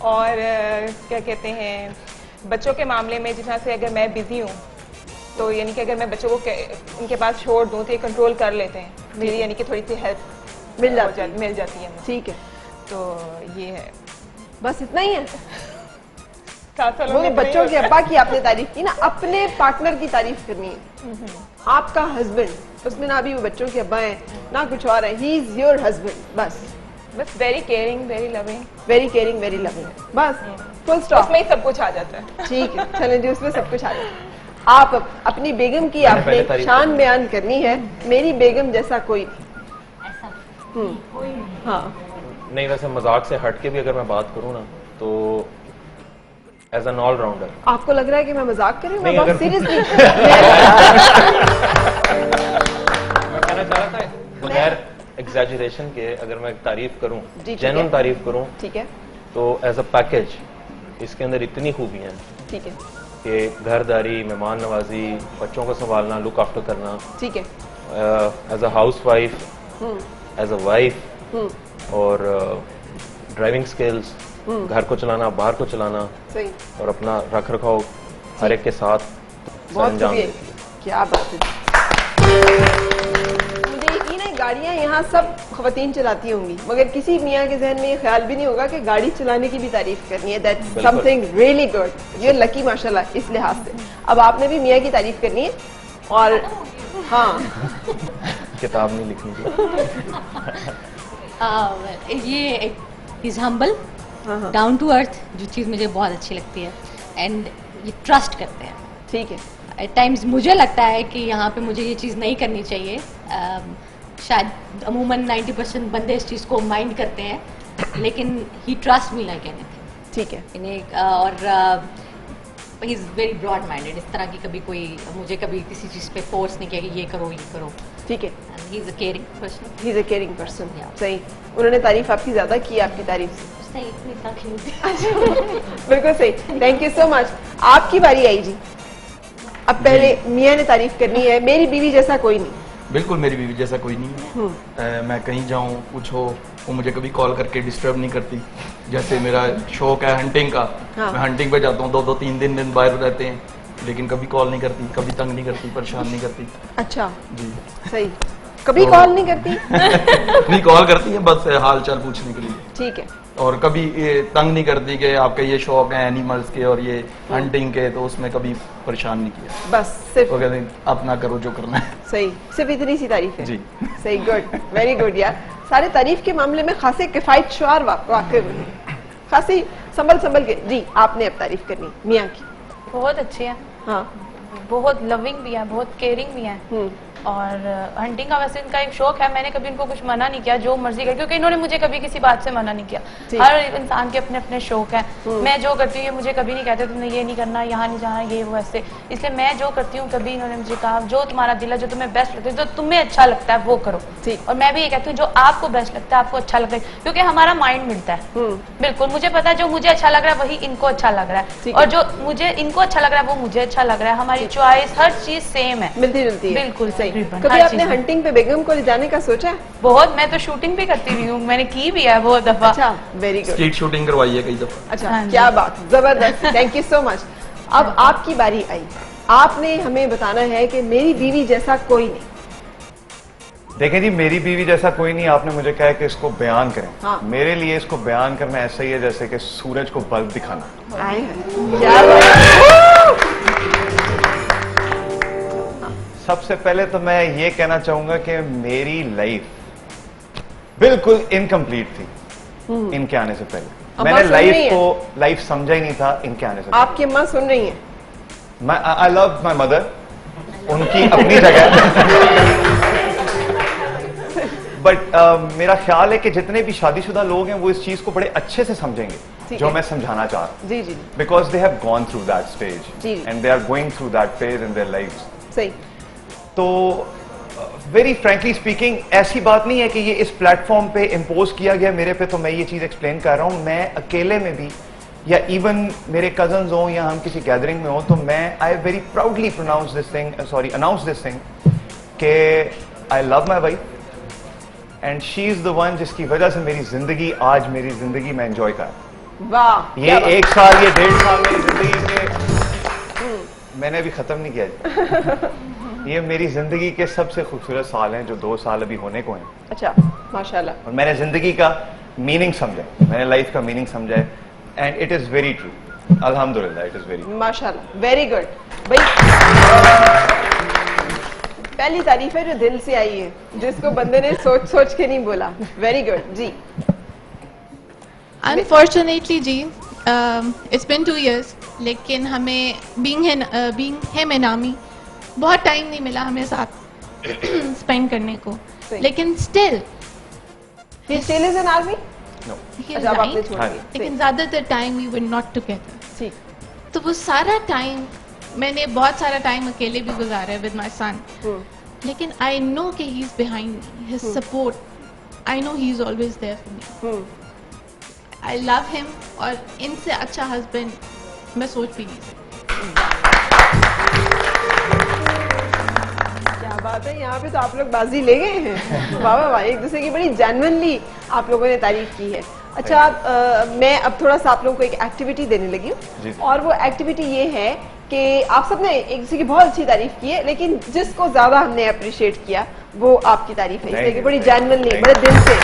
और क्या कहते हैं, बच्चों के मामले में जिस तरह से अगर मैं बिजी हूँ तो यानी कि अगर मैं बच्चों को उनके पास छोड़ दूँ तो ये कंट्रोल कर लेते हैं, मेरी यानी कि थोड़ी सी हेल्प मिल जाती है। ठीक है, तो ये है, बस इतना ही है। 7 सालों वो में बच्चों की अब्बा की आपने तारीफ की ना, अपने पार्टनर की तारीफ करनी है। आपका हस्बैंड, उसमें ना अभी वो बच्चों के अब्बा है ना कुछ और है, ही इज योर हस्बैंड, बस very caring, very loving, very caring, very loving, बस फुल स्टॉप। उसमें ही सब कुछ आ जाता है। ठीक है, चलें जी, उसमें सब कुछ आ जाता है। आप अपनी बेगम की आपने शान बयान करनी है, मेरी बेगम जैसा कोई हाँ नहीं, वैसे मजाक से हट के भी अगर मैं बात करूँ ना तो एज एन ऑलराउंडर। आपको लग रहा है कि मैं मजाक कर रही हूँ? मैं नहीं, बहुत अगर- सीरियसली मैं कहना चाह रहा था बगैर एग्जैजरेशन के अगर मैं तारीफ करूँ, जी, ठीक जेन्युइन है। तारीफ करूँ, ठीक है, तो एज अ पैकेज इसके अंदर इतनी खूबियाँ हैं ठीक है, कि घरदारी, मेहमान नवाजी, बच्चों को संभालना, लुक आफ्टर करना, ठीक है, as a house wife, as a wife, और ड्राइविंग स्किल्स, घर को चलाना, बाहर को चलाना, सही, और अपना रख रखाव हर एक के साथ बहुत सरंजाम खूबी है। देती है। क्या बात है। मुझे यकीन है गाड़ियां यहाँ सब खवातीन चलाती होंगी, मगर किसी मियाँ के जहन में ये ख्याल भी नहीं होगा कि गाड़ी चलाने की भी तारीफ करनी है। दैट्स बिल्कुल। Something really good, you are lucky माशाल्लाह इस लिहाज से। अब आपने भी मियाँ की तारीफ करनी है, और हाँ किताब नहीं लिखनी थी। ये is humble, down to earth, जो चीज़ मुझे बहुत अच्छी लगती है, एंड ये ट्रस्ट करते हैं। ठीक है, एट टाइम्स मुझे लगता है कि यहाँ पे मुझे ये चीज़ नहीं करनी चाहिए। शायद अमूमन 90% बंदे इस चीज़ को माइंड करते हैं, लेकिन he trust me like anything. ठीक है, इन्हें और he is very broad minded. इस तरह की कभी कोई मुझे कभी किसी चीज़ पे फोर्स नहीं किया कि ये करो ये करो। ठीक है, and he is a caring person. He is a caring person. Yeah. सही, उन्होंने तारीफ आपकी ज्यादा की, आपकी तारीफ से। सही, इतनी तकलीफ। बिल्कुल सही, थैंक यू सो मच। आपकी बारी आई जी, अब पहले मियाँ ने तारीफ करनी है, मेरी बीवी जैसा कोई नहीं। बिल्कुल मेरी बीवी जैसा कोई नहीं है। मैं कहीं जाऊं कुछ हो, वो मुझे कभी कॉल करके डिस्टर्ब नहीं करती। जैसे मेरा शौक है हंटिंग का, हाँ। मैं हंटिंग पे जाता हूँ, 2-2 3 दिन बाहर रहते हैं, लेकिन कभी कॉल नहीं करती, कभी तंग नहीं करती, परेशान नहीं करती। अच्छा, जी सही, कभी तो- कॉल नहीं करती? नहीं, कॉल करती है बस हाल चाल पूछने के लिए, ठीक है, और कभी ये तंग नहीं करती कि आपके ये शौक है एनिमल्स के और ये हंटिंग के, तो उसमें कभी परेशान नहीं किया। बस सिर्फ वो कहते हैं अपना करो जो करना है। सही, सिर्फ इतनी सी तारीफ है जी। सही, गुड, वेरी गुड यार। सारे तारीफ के मामले में खासे किफायत शुआर वाकई हुए, खासी संभल के। जी, आपने अब तारीफ करनी मियाँ की। बहुत अच्छे हैं, हाँ, बहुत लविंग भी है, बहुत केयरिंग भी है, और हंटिंग का वैसे इनका एक शौक है। मैंने कभी इनको कुछ मना नहीं किया, जो मर्जी कर, क्योंकि इन्होंने मुझे कभी किसी बात से मना नहीं किया। ठीक। हर इंसान के अपने अपने शौक हैं। मैं जो करती हूँ ये मुझे कभी नहीं कहते तुमने ये नहीं करना, यहाँ नहीं जाना, ये वो ऐसे। इसलिए मैं जो करती हूँ, कभी इन्होंने मुझे कहा जो तुम्हारा दिल है, जो तुम्हें बेस्ट लगता है, जो तुम्हें अच्छा लगता है वो करो। ठीक। और मैं भी ये कहती हूँ जो आपको बेस्ट लगता है, आपको अच्छा लगता है, क्योंकि हमारा माइंड मिलता है। बिल्कुल, मुझे पता है जो मुझे अच्छा लग रहा है वही इनको अच्छा लग रहा है, ठीक और है। जो मुझे इनको अच्छा लग रहा है वो मुझे अच्छा लग रहा है। हमारी चॉइस, हर चीज सेम है, मिलती जुलती है। बिल्कुल सही। कभी आपने हंटिंग पे बेगम को ले जाने का सोचा है? बहुत, मैं तो शूटिंग भी करती रही हूँ, मैंने की भी है बहुत दफा। अच्छा, वेरी गुड। स्ट्रीट शूटिंग करवाई है कई दफा। अच्छा, हाँ जी। क्या बात, जबरदस्त, थैंक यू सो मच। अब आपकी बारी आई, आपने हमें बताना है कि मेरी बीवी जैसा कोई नहीं। देखें जी, मेरी बीवी जैसा कोई नहीं, आपने मुझे कहा है कि इसको बयान करें। हाँ। मेरे लिए इसको बयान करना ऐसा ही है जैसे कि सूरज को बल्ब दिखाना। आए हैं, क्या बात। सबसे पहले तो मैं ये कहना चाहूंगा कि मेरी लाइफ बिल्कुल इनकम्प्लीट थी इनके आने से पहले। अम्मा मैंने सुन रही लाइफ हैं? को लाइफ समझा ही नहीं था इनके आने से आपकी अम्मा सुन रही हैं? पहले। आई लव माई मदर, उनकी अपनी जगह। बट मेरा ख्याल है कि जितने भी शादीशुदा लोग हैं वो इस चीज को बड़े अच्छे से समझेंगे ठीक जो है। मैं समझाना चाह रहा हूँ, जी जी, because they have gone through that stage जी। And they are going through that phase in their lives. सही, तो वेरी फ्रैंकली स्पीकिंग ऐसी बात नहीं है कि ये इस प्लेटफॉर्म पे इम्पोज किया गया मेरे पे, तो मैं ये चीज़ एक्सप्लेन कर रहा हूँ। मैं अकेले में भी या इवन मेरे कजन्स हों या हम किसी गैदरिंग में हों, तो मैं I very proudly announce this thing कि I love my wife and she is the one जिसकी वजह से मेरी ज़िंदगी आज मेरी ज़िंदगी में एंजॉय कर। वाह, ये 1 साल, ये 1.5 साल मेरी ज़िंदगी के मैंने अभी ख़त्म नहीं किया जी। ये मेरी ज़िंदगी के सबसे खूबसूरत साल हैं जो 2 साल अभी होने को हैं। अच्छा, माशाल्लाह। और मैंने ज़िंदगी का मीनिंग समझा, मैंने लाइफ का मीनिंग समझा है and it is very true. अल्हम्दुलिल्लाह, इट इज़ वेरी माशाल्लाह, वेरी गुड। भाई पहली तारीफ है जो दिल से आई है, जिसको बंदे ने सोच सोच के नहीं बोला। वेरी गुड जी। अनफॉर्चुनेटली जी, इट्स बिन 2 years, लेकिन हमें बीइंग हिम एंड आमी बहुत टाइम नहीं मिला हमें साथ स्पेंड करने को, सही। लेकिन still He still is in army? अच्छा, अब आपने छोड़ दिया। लेकिन ज्यादातर time we were not together. ठीक। तो वो सारा टाइम मैंने बहुत सारा टाइम अकेले भी गुजारा है विद माय सन, लेकिन आई नो कि he is behind me, his support, I know he is always there for me. I love him, और इनसे अच्छा हस्बैंड मैं सोच भी नहीं सकती। क्या बात है, यहाँ पे तो आप लोग बाजी ले गए हैं। वाह वाह वाह, एक दूसरे की बड़ी जेन्युइनली आप लोगों ने तारीफ की है। अच्छा, मैं अब थोड़ा सा आप लोगों को एक एक्टिविटी देने लगी हूँ, और वो एक्टिविटी ये है कि आप सबने एक दूसरे की बहुत अच्छी तारीफ की है, लेकिन जिसको ज्यादा हमने अप्रिशिएट किया वो आपकी तारीफ है, इसलिए कि बड़ी जेन्युइनली, बड़े दिल से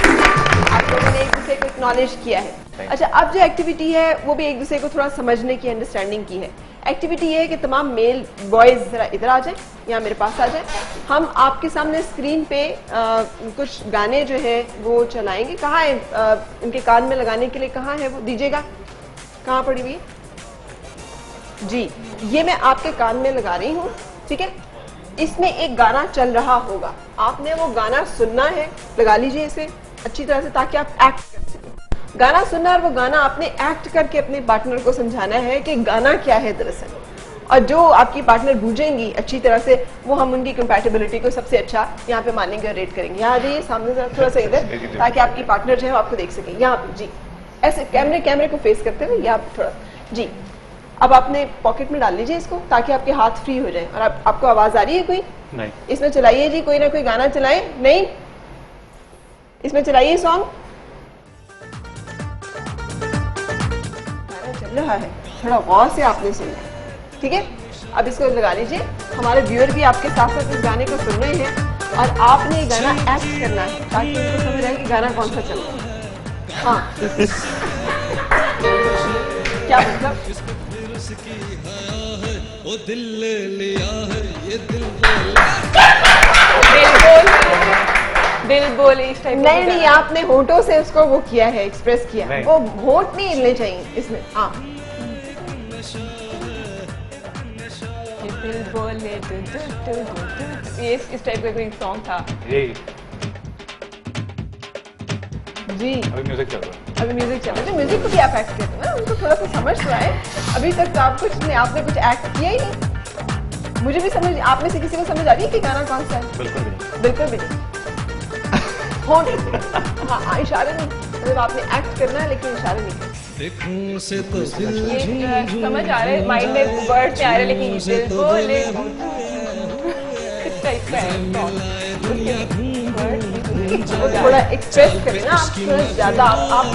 आप लोगों ने एक दूसरे को एक्नॉलेज किया है। अच्छा, अब जो एक्टिविटी है वो भी एक दूसरे को थोड़ा समझने की, अंडरस्टैंडिंग की है। एक्टिविटी ये है कि तमाम मेल बॉयज जरा इधर आ जाएं, या मेरे पास आ जाएं। हम आपके सामने स्क्रीन पे कुछ गाने जो है वो चलाएंगे। कहाँ है इनके कान में लगाने के लिए, कहाँ है वो, दीजिएगा, कहाँ पड़ी हुई है जी। ये मैं आपके कान में लगा रही हूँ, ठीक है। इसमें एक गाना चल रहा होगा, आपने वो गाना सुनना है। लगा लीजिए इसे अच्छी तरह से ताकि आप एक्ट कर सकें। गाना सुनना और वो गाना आपने एक्ट करके अपने पार्टनर को समझाना है कि गाना क्या है दरअसल, और जो आपकी पार्टनर बूझेंगी अच्छी तरह से, वो हम उनकी कंपैटिबिलिटी को सबसे अच्छा यहाँ पे मानेंगे और रेट करेंगे। यहाँ आ जाइए सामने थोड़ा सा इधर, ताकि आपकी पार्टनर जो है आपको देख सके। यहाँ पे जी, ऐसे कैमरे को फेस करते हुए यहाँ थोड़ा जी। अब आपने पॉकेट में डाल लीजिए इसको, ताकि आपके हाथ फ्री हो जाए। और आपको आवाज आ रही है कोई? नहीं। इसमें चलाइए जी, कोई ना कोई गाना चलाए। नहीं, इसमें चलाइए सॉन्ग, गाना चल रहा है, थोड़ा गौर से आपने सुनना, ठीक है। अब इसको लगा लीजिए। हमारे व्यूअर भी आपके साथ साथ इस गाने को सुन रहे हैं, और आपने ये गाना एक्ट करना है ताकि उनको समझ आए कि गाना कौन सा चल रहा है। हाँ, क्या मतलब? दिल बोल इस टाइप। नहीं, आपने होठों से उसको वो किया है, एक्सप्रेस किया है। वो होठ नहीं हिलने चाहिए इसमें। हाँ, दिल बोले ये इस टाइप का कोई सॉन्ग था यही जी। अभी म्यूजिक चल रहा है। अभी म्यूजिक चल रहा है, म्यूजिक को भी आप एक्ट करते हैं ना, उनको थोड़ा सा समझ तो आए। अभी तक तो आप कुछ नहीं, आपने कुछ एक्ट किया ही नहीं। मुझे भी समझ, आप में से किसी को समझ आ रही है कि गाना कौन सा है? बिल्कुल भी नहीं। बिल्कुल भी नहीं। हाँ, इशारे नहीं, मतलब आपने एक्ट करना है लेकिन इशारे नहीं। ये समझ आ रहा है, माइंड में वर्ड आ रहे हैं, लेकिन दिल बोले इस टाइप का है वो थोड़ा एक्सप्रेस करें ना आप, थोड़ा ज्यादा। आप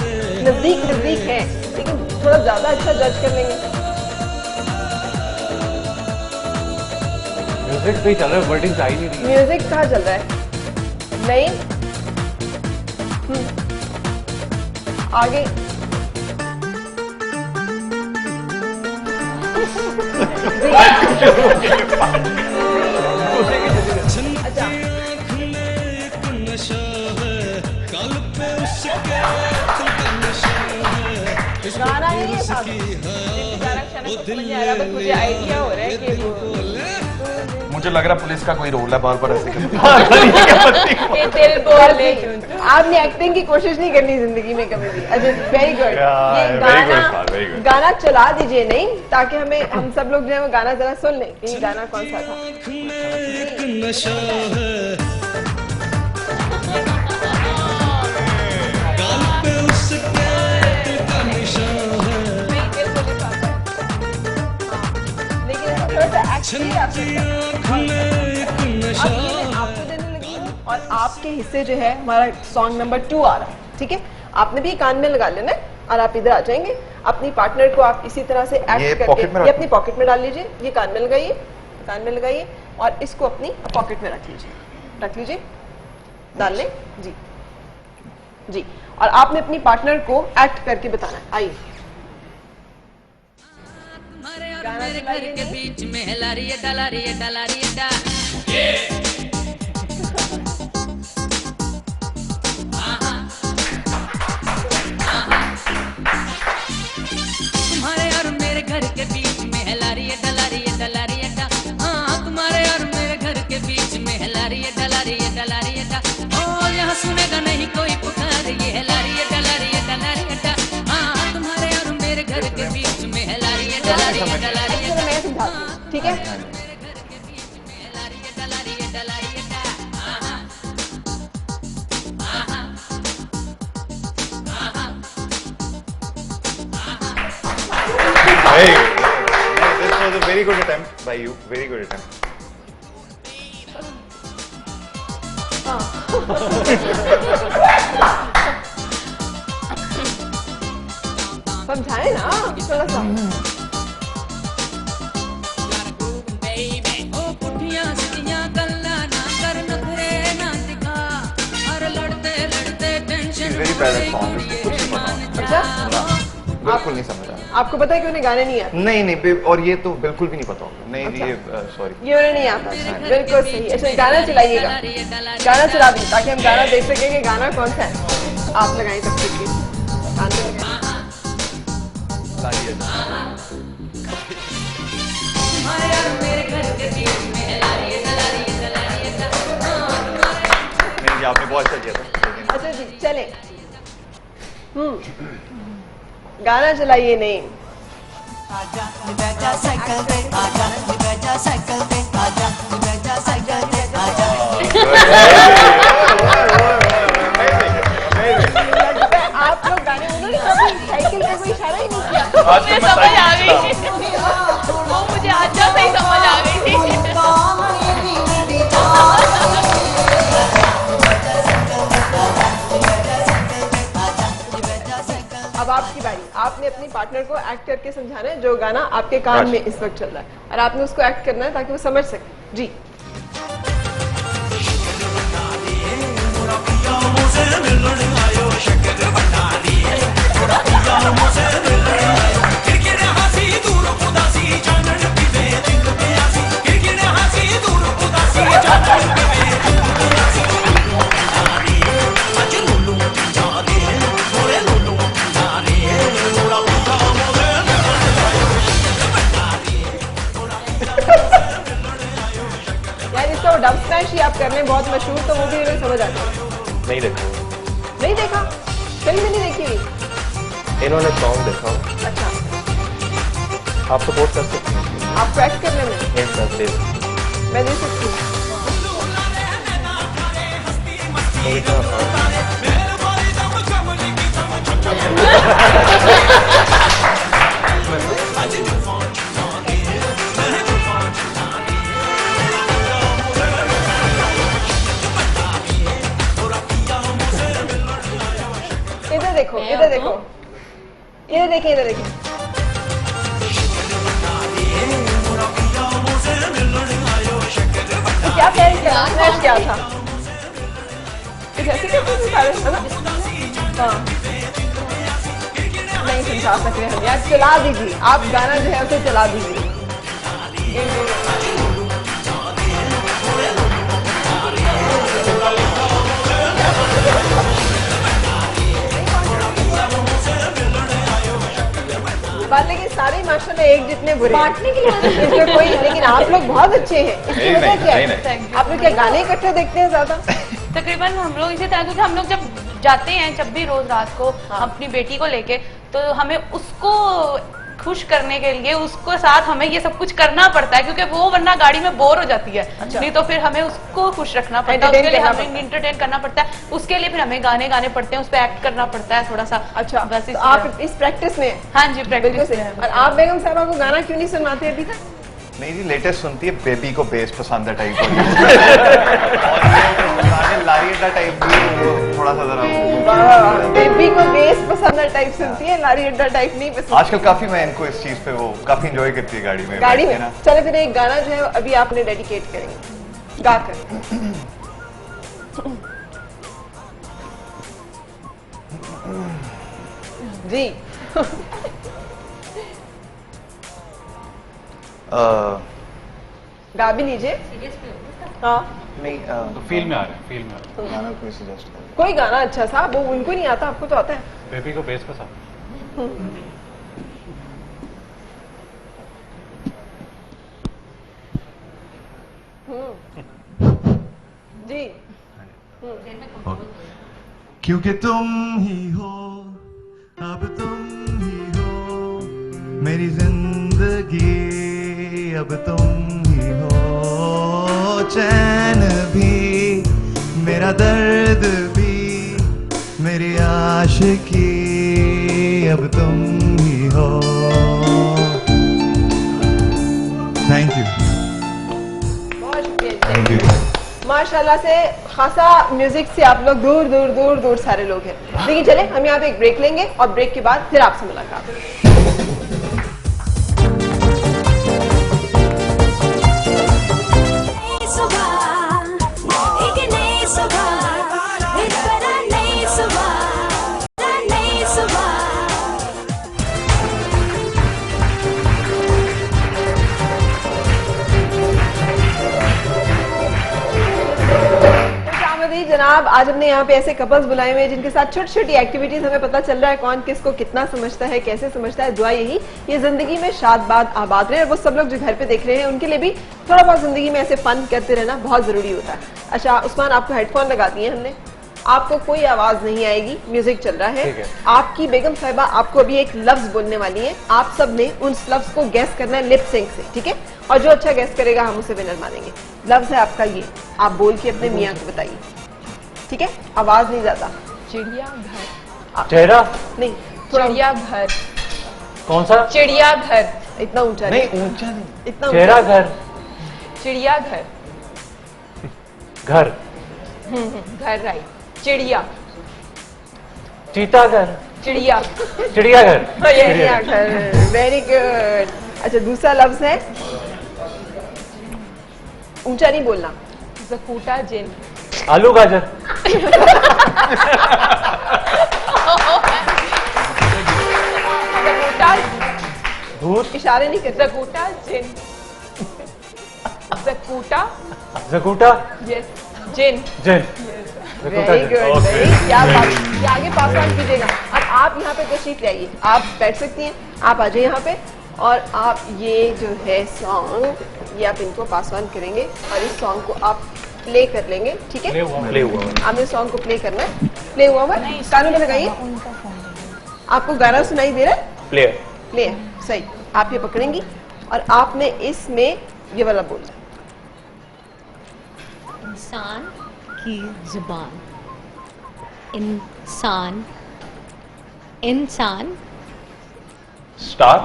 नजदीक हैं, लेकिन थोड़ा ज्यादा अच्छा जज कर लेंगे। म्यूजिक भी चल रहा है, वर्डिंग आ ही नहीं रही। म्यूजिक कहाँ चल रहा है? नहीं, आगे गाना नहीं है साहब। मुझे आइडिया हो रहा है कि मुझे लग रहा है पुलिस का कोई रोल है, बार बार ऐसे दिल बोले। आपने एक्टिंग की कोशिश नहीं करनी जिंदगी में कभी भी। अच्छा, वेरी गुड। ये गाना चला दीजिए, नहीं, ताकि हम सब लोग जो है वो गाना जरा सुन लें कि गाना कौन सा था। आपको देने लगी हूँ और आपके हिस्से जो है हमारा सॉन्ग नंबर 2 आ रहा है, ठीक है? आपने भी कान में लगा लेना है और आप इधर आ जाएंगे। अपनी पार्टनर को आप इसी तरह से एक्ट करके ये अपनी पॉकेट में डाल लीजिए, ये कान में लगाइए, कान में लगाइए और इसको अपनी पॉकेट में रख लीजिए, डाल लें जी जी। और आपने अपनी पार्टनर को एक्ट करके बताना है। आइए मेरे घर के बीच में लारिये डलारिये डलारिये डा तुम्हारे और मेरे घर के बीच में लारिये डलारिये डलारिये डा। हाँ तुम्हारे और मेरे घर के बीच में लारिये डलारिये डलारिये डा। ओ यहाँ सुनेगा नहीं कोई पुकार, ये लारिये डलारिये डलारिये डा। हाँ तुम्हारे और मेरे घर के बीच में लारिये डलारिये डलारिये डा। मैं समझाती हूँ, ठीक है? Hey, this was a very good attempt by you. Very good attempt. समझाए ना थोड़ा सा। She's very bad at song. कुछ नहीं पता। बिल्कुल नहीं समझ आया। आपको पता है कि उन्हें गाने नहीं आते? नहीं, और ये तो बिल्कुल भी नहीं पता होगा। नहीं, ये सॉरी। ये उन्हें नहीं आता। बिल्कुल सही। अच्छा गाना चलाइएगा, गाना चला दी ताकि हम गाना देख सकें कि गाना कौन सा है। आप लगाएं तब तक कान में लगाएं। नहीं, आपने बहुत अच्छा किया था। अच्छा जी चले। गाना चलाइए। नहीं आजा बैठा साइकिल पे, आजा बैठा साइकिल पे, आजा बैठा साइकिल पे, आजा। आप लोग गाने उन्होंने साइकिल पे कोई इशारा ही नहीं किया। मुझे समझ आ गई, वो मुझे आजा से ही समझ आ गई थी। अब आपकी बारी। आपने अपनी पार्टनर को एक्ट करके समझाना है जो गाना आपके कान में इस वक्त चल रहा है और आपने उसको एक्ट करना है ताकि वो समझ सके। जी डब स्मैश ही आप कर रहे हैं बहुत मशहूर, तो वो भी इन्हें समझ आता है। नहीं देखा, नहीं देखा, फिल्म नहीं देखी हुई। इन्होंने सॉन्ग देखा। अच्छा, आप सपोर्ट कर सकते हैं, आपको एक्ट करने में हिंट दे मैं दे सकती हूँ। इधर देखो, इधर देखो, इधर देखिए, इधर देखिए। तो क्या कह रही थी? क्या था? ऐसे करते थे सारे, है ना? हाँ, नहीं समझा सक रहे हम यार। चला दीजिए आप गाना जो है उसे चला दीजिए। लेकिन सारे माशाल्लाह एक जितने बुरे बांटने के लिए इसमें कोई, लेकिन आप लोग बहुत अच्छे हैं। इसकी वजह क्या है? आप लोग क्या गाने इकट्ठे देखते हैं ज्यादा? तकरीबन हम लोग इसी तरह, क्योंकि हम लोग जब जाते हैं, जब भी रोज रात को अपनी बेटी को लेके, तो हमें उसको खुश करने के लिए उसको साथ हमें ये सब कुछ करना पड़ता है, क्योंकि वो वरना गाड़ी में बोर हो जाती है। अच्छा। नहीं तो फिर हमें उसको खुश रखना पड़ता है, उसके लिए हमें इंटरटेन करना पड़ता है, उसके लिए फिर हमें गाने गाने पड़ते हैं, उस पर एक्ट करना पड़ता है थोड़ा सा। अच्छा, बस तो आप इस प्रैक्टिस में? हाँ जी, प्रैक्टिस में। और आप बेगम साहबा को गाना क्यों नहीं सुनवाते अभी तक? नहीं जी, लेटेस्ट सुनती है, बेबी को बेस पसंद है टाइप और लारी अड्डा टाइप भी वो थोड़ा सा जरा बेबी को बेस पसंद है टाइप सुनती है, लारी अड्डा टाइप नहीं पसंद। आजकल काफी मैं इनको इस चीज पे वो काफी एंजॉय करती है गाड़ी में गाड़ी बैठ के में। ना। चलो फिर एक गाना जो है अभी आपने डेडिकेट करेंगे गाकर। जी गा भी लीजिए। हाँ नहीं तो फील में आ रहे हैं, फील में आ रहे हैं। गाना कोई सजेस्ट करो। कोई गाना अच्छा सा, वो उनको नहीं आता, आपको तो आता है। बेबी को बेस पसंद। जी क्योंकि तुम ही हो, अब तुम ही हो मेरी जिंदगी, अब तुम ही हो चैन भी, मेरा दर्द भी, मेरी आशिकी, अब तुम ही हो। Thank you. बहुत शुक्रिया। माशाल्लाह से खासा म्यूजिक से आप लोग दूर दूर दूर दूर सारे लोग हैं। लेकिन चले हम यहाँ पे एक ब्रेक लेंगे और ब्रेक के बाद फिर आपसे मुलाकात। जनाब आज हमने यहाँ पे ऐसे कपल्स बुलाए हुए हैं जिनके साथ छोटी छोटी एक्टिविटीज हमें पता चल रहा है कौन किसको कितना समझता है, कैसे समझता है। दुआ यही ये जिंदगी में शाद बाद आबाद रहे और वो सब लोग जो घर पे देख रहे हैं उनके लिए भी थोड़ा बहुत जिंदगी में ऐसे फन करते रहना बहुत जरूरी होता है। अच्छा उस्मान, आपको हेडफोन लगा दिए हमने, आपको कोई आवाज नहीं आएगी, म्यूजिक चल रहा है। आपकी बेगम साहिबा आपको अभी एक लफ्ज बोलने वाली है, आप सब ने उस लफ्ज को गैस करना है लिप सिंक से, ठीक है? और जो अच्छा गैस करेगा हम उसे विनर मानेंगे। लफ्ज है आपका ये, आप बोल के अपने मियाँ को बताइए, ठीक है? आवाज नहीं ज्यादा। चिड़ियाघर। चेहरा नहीं, चिड़ियाघर। कौन सा? चिड़ियाघर। इतना ऊंचा नहीं, ऊंचा नहीं, इतना चेहरा घर। चिड़ियाघर। घर। घर राइट। चिड़िया। चीता घर। चिड़िया। चिड़ियाघर। चिड़ियाघर। Very good. अच्छा दूसरा लफ्ज है, ऊंचा नहीं बोलना। जकूटा जिन। आलू गाजर। जकूटा। भूत। इशारे नहीं करते। जकूटा जिन। जकूटा। जकूटा। यस जिन। जिन। Very good. क्या बात, ये आगे पास ऑन कीजिएगा। अब आप यहाँ पे तशरीफ ले आइए, आप बैठ सकती हैं, आप आ जाइए यहाँ पे और आप ये जो है सॉन्ग ये आप इनको पास ऑन करेंगे और इस सॉन्ग को आप प्ले कर लेंगे, ठीक है? प्ले हुआ आपने सॉन्ग को प्ले करना है। प्ले हुआ हुआ कानों में लगाइए। आपको गाना सुनाई दे रहा है? प्ले प्ले सही। आप ये पकड़ेंगी और आपने इसमें ये वाला बोलना। इंसान की जुबान। इंसान। इंसान। स्टार।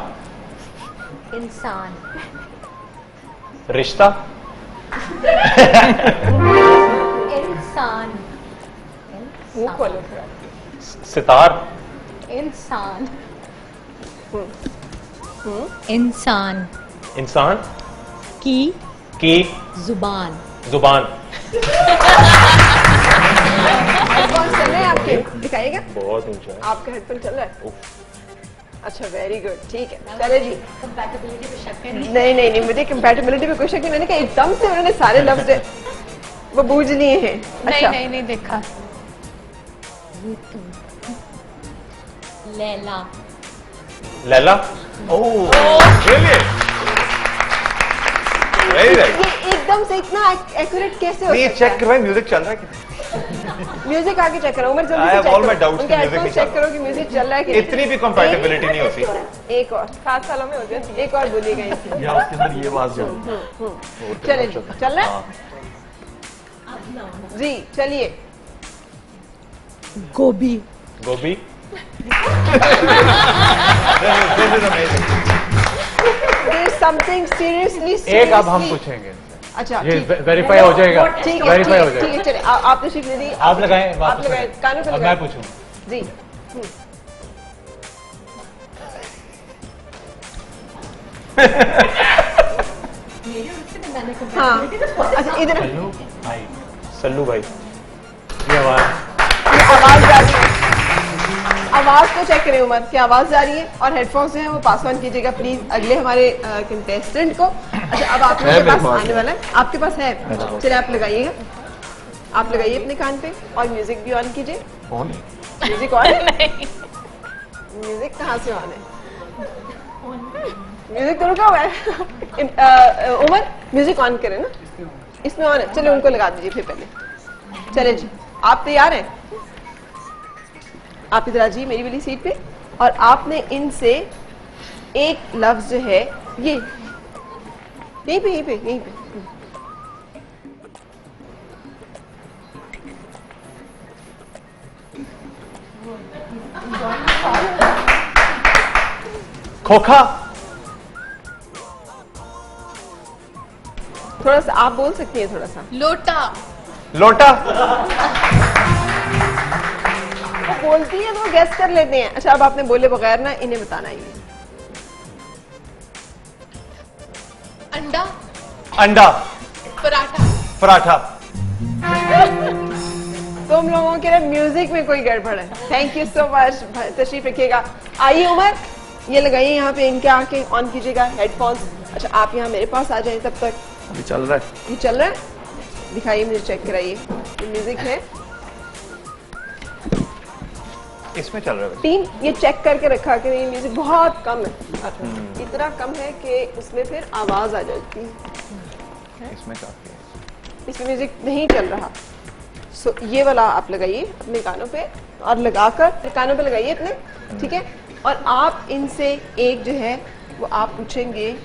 इंसान। रिश्ता। इंसान। मुंह खोलो थोड़ा। सितार। इंसान। इंसान इंसान की जुबान। कौन चल रहे हैं आपके? दिखाइएगा। बहुत ऊंचा है। आपका हेडफोन चल रहा है? अच्छा वेरी गुड, ठीक है। चले जी। कंपैटिबिलिटी पे शक है नहीं नहीं नहीं, मुझे कंपैटिबिलिटी पे कोई शक नहीं। मैंने कहा एकदम से उन्होंने सारे लफ्ज वो बूझ लिए हैं। अच्छा नहीं देखा। लैला। लैला। ओह ब्रिलियंट, वेरी नाइस। ये एकदम से इतना एक्यूरेट कैसे हो नहीं, सकता चेक है? करवाए म्यूजिक चल रहा है कि म्यूजिक आगे चेक करो। उमर I जल्दी से have चेक all my करो। doubts उनके कि music हेडफोन नहीं चेक चल करो कि म्यूजिक चल रहा है कि नहीं। इतनी भी compatibility नहीं होती। एक और 7 सालों में हो जाती है। एक और बोलिएगा इसमें। या उसके अंदर ये बात जो चले जी, चल रहा है? जी चलिए। गोभी। गोभी। This is amazing. ये समथिंग सीरियसली। एक अब हम पूछेंगे। अच्छा, ये वेरीफाई हो जाएगा, ठीक है, वेरीफाई हो ठीक जाएगा। है, चलिए आप तशरीफ ले दी। आप लगाएं, आप लगाएं, कानों पे अब लगाएं। मैं पूछूं जी। हाँ, अच्छा इधर सल्लू भाई, ये आवाज जा रही है। आवाज को चेक करें उमर, क्या आवाज जा रही है? और हेडफोन्स जो है वो पास ऑन कीजिएगा प्लीज अगले हमारे कंटेस्टेंट को। अच्छा, अब आप लोगों के पास आने वाला है, आपके पास है, चलिए आप लगाइएगा, आप लगाइए अपने कान पे और म्यूजिक भी ऑन कीजिए। म्यूजिक ऑन है? म्यूजिक कहाँ से ऑन है? म्यूजिक तो रुका हुआ है। उमर म्यूजिक ऑन करें ना, इसमें ऑन है, चलिए उनको लगा दीजिए फिर पहले। चले जी, आप तैयार हैं? आप इधर आ जाइए मेरी वाली सीट पे और आपने इनसे एक लफ्ज जो है ये यहीं पे यहीं पे यहीं पे खोखा। थोड़ा सा आप बोल सकती हैं, थोड़ा सा। लोटा। लोटा। वो बोलती है तो वो गेस कर लेते हैं। अच्छा, अब आपने बोले बगैर ना इन्हें बताना ही। अंडा। अंडा। पराठा। पराठा। तुम लोगों के लिए म्यूजिक में कोई गड़बड़ है। थैंक यू सो मच, तशरीफ रखिएगा। आइए उमर, ये लगाइए यहाँ पे, इनके आंखें ऑन कीजिएगा, हेडफोन्स। अच्छा, आप यहाँ मेरे पास आ जाएं तब तक। अभी चल रहा है, ये चल रहा है, दिखाइए मुझे, चेक कराइए। ये म्यूजिक है, इसमें चल रहा है। टीम ये चेक करके रखा कि ये म्यूजिक बहुत कम है, इतना कम है कि उसमें फिर आवाज आ जाती है। इसमें काफी है, इसमें म्यूजिक नहीं चल रहा। सो ये वाला आप लगाइए अपने कानों पे और लगाकर कानों पे लगाइए अपने, ठीक है। और आप इनसे एक जो है वो आप पूछेंगे ये,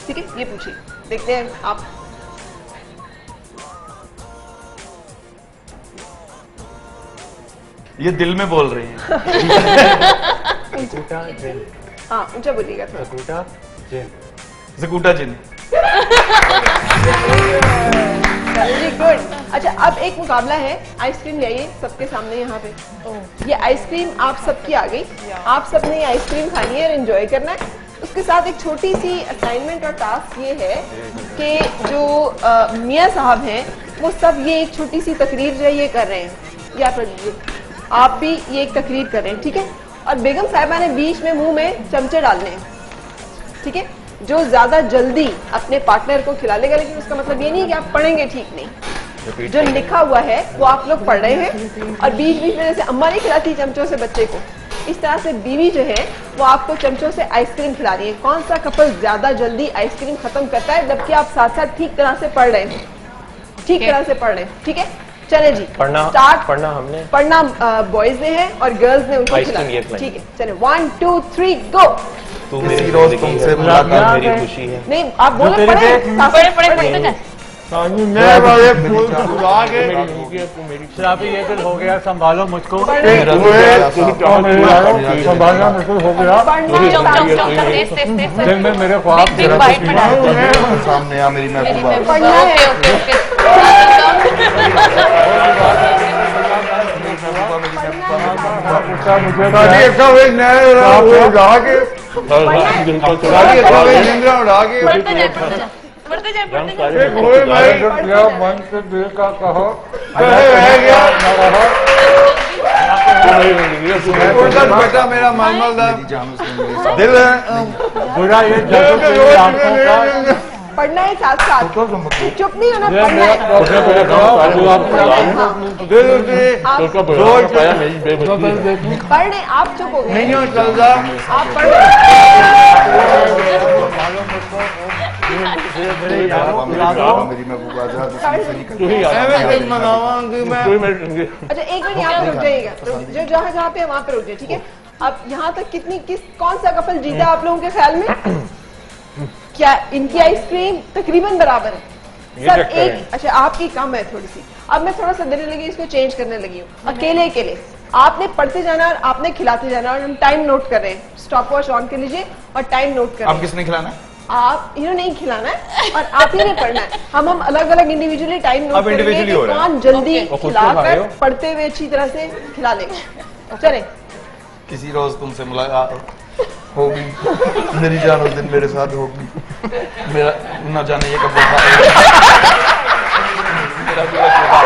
ठीक है, ये पूछिए, देखते हैं आप। ये दिल में बोल रही है। हाँ, ऊंचा बोलिएगा थोड़ा। जकूटा जिन। जकूटा जिन। Very good. अच्छा, अब एक मुकाबला है, आइसक्रीम ले आइए सबके सामने यहाँ पे। ये आइसक्रीम आप सबकी आ गई, आप सबने ये आइसक्रीम खानी है और एंजॉय करना है। उसके साथ एक छोटी सी असाइनमेंट और टास्क ये है कि जो मियाँ साहब हैं वो सब ये एक छोटी सी तकरीर जो है ये कर रहे हैं। या आप भी ये एक तकरीर कर रहे हैं, ठीक है। और बेगम साहिबा ने बीच में मुंह में चमचे डालने हैं, ठीक है। जो ज्यादा जल्दी अपने पार्टनर को खिला लेगा, लेकिन उसका मतलब ये नहीं कि आप पढ़ेंगे ठीक नहीं, जो लिखा हुआ है वो आप लोग पढ़ रहे हैं। और बीच बीच में जैसे अम्मा नहीं खिलाती चमचों से बच्चे को, इस तरह से बीवी जो है वो आपको चमचों से आइसक्रीम खिला रही है। कौन सा कपल ज्यादा जल्दी आइसक्रीम खत्म करता है, जबकि आप साथ साथ ठीक तरह से पढ़ रहे हैं, ठीक तरह से पढ़ रहे हैं, ठीक है। चले जी, पढ़ना हमने, पढ़ना बॉयज ने है और गर्ल्स ने उनको आइसक्रीम ये खिलाया, ठीक है। चले 1 2 3 गो। तू मेरी रोज तुमसे मुलाकात मेरी खुशी है। नहीं, आप बोले पढ़े शराबी, ये दिल हो गया, संभालो मुझको। पढ़ना मुश्किल हो गया, दिल में मेरे ख्वाब सामने आ मेरी महबूबा। पढ़ना है। मन से दिल का कहो, बेटा मेरा मालमल दिल बुरा ये आंखों का पढ़ना है साथ साथ, चुप नहीं होना, पढ़ना है। पढ़ रहे, आप चुप हो गए, नहीं हो चलता, आप पढ़ रहे। मेरी महबूबा अच्छा, एक मिनट यहाँ पे रुक जाइएगा, जो जहाँ जहाँ पे वहाँ पे रुक जाइए, ठीक है। अब यहाँ तक कौन सा कपल जीता आप लोगों के ख्याल में? क्या इनकी आइसक्रीम तकरीबन बराबर है? सर एक, अच्छा आपकी कम है थोड़ी सी। अब मैं थोड़ा सा देने लगी, इसको चेंज करने लगी हूँ। अकेले अकेले आपने पढ़ते जाना और आपने खिलाते जाना, और हम टाइम नोट कर रहे हैं। स्टॉप वॉच ऑन कर लीजिए और टाइम नोट कर रहे अब हैं। किसने खिलाना है? आप इन्होंने नहीं खिलाना है और आप ही ने पढ़ना है। हम अलग अलग इंडिविजुअली टाइम नोट अब करेंगे individually कि हो रहा है। कौन जल्दी और खुद से खिलाकर खा रहे हो? पढ़ते हुए अच्छी तरह से खिला लेंगे। चले किसी रोज तुमसे मुलाकात होगी, मेरी जान उस दिन मेरे साथ होगी, मेरा न जाने ये कब होगा। मेरा पूरा किरदार,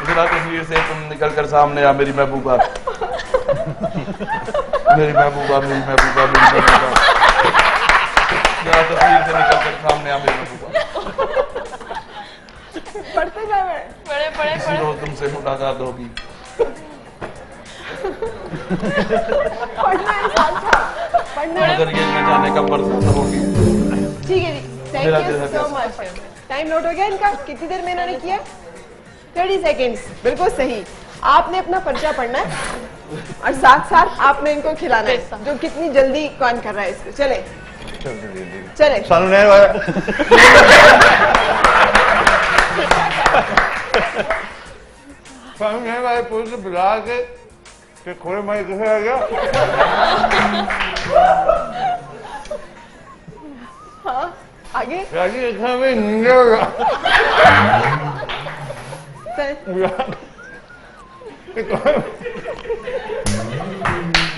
जरा तस्वीर से तुम निकल कर सामने आ मेरी महबूबा, मेरी महबूबा, मेरी महबूबा, मेरी महबूबा, जरा तस्वीर से निकल कर सामने आ मेरी महबूबा, पढ़ते जाओ। पढ़े पढ़े किसी रोज तुमसे मुलाकात होगी। पढ़ना है साथ साथ, पढ़ना है। मगर ये न जाने कब बरसात होगी। ठीक है जी, थैंक मेरा यू दिल है सो मच। टाइम नोट हो गया इनका? कितनी देर में इन्होंने किया? 30 सेकेंड्स, बिल्कुल सही। आपने अपना पर्चा पढ़ना है और साथ साथ आपने इनको खिलाना है, जो कितनी जल्दी कौन कर रहा है इसको। चले चले सानू ने सानू ने भाई पुलिस बुला के खोले माई कैसे आ गया। हाँ आगे राजी देखा मैं नींद होगा।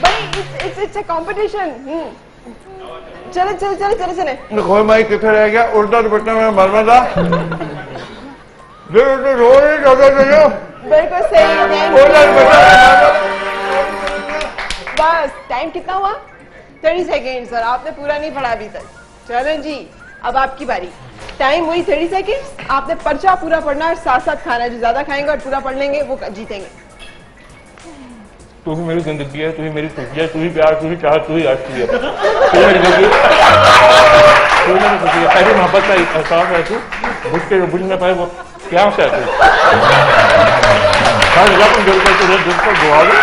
भाई इट्स अ कंपटीशन। चले चले चले चले चले। खोले माई किथे रह गया, उड़ता दुपट्टा मेरा मरना था। तो रोज ही ज्यादा चलो। बिल्कुल सही। उड़ता दुपट्टा बस टाइम कितना हुआ? 30 सेकेंड्स और आपने पूरा नहीं पढ़ा अभी तक। चलें जी, अब आपकी बारी। टाइम हुई 30 सेकेंड्स। आपने पर्चा पूरा पढ़ना और साथ साथ खाना। जो ज्यादा खाएंगे और पूरा पढ़ लेंगे वो जीतेंगे। तू ही मेरी जिंदगी है, तू ही मेरी खुशी है, तू ही प्यार, तू ही चाहत, तू ही आशिकी है, तू ही मेरी जिंदगी, तू ही मेरी खुशी है। पहली मोहब्बत का एहसास है तू, बुझ न पाए वो क्या से है तू। हर जगह तुम दिल को तुझे दिल को दुआ दे,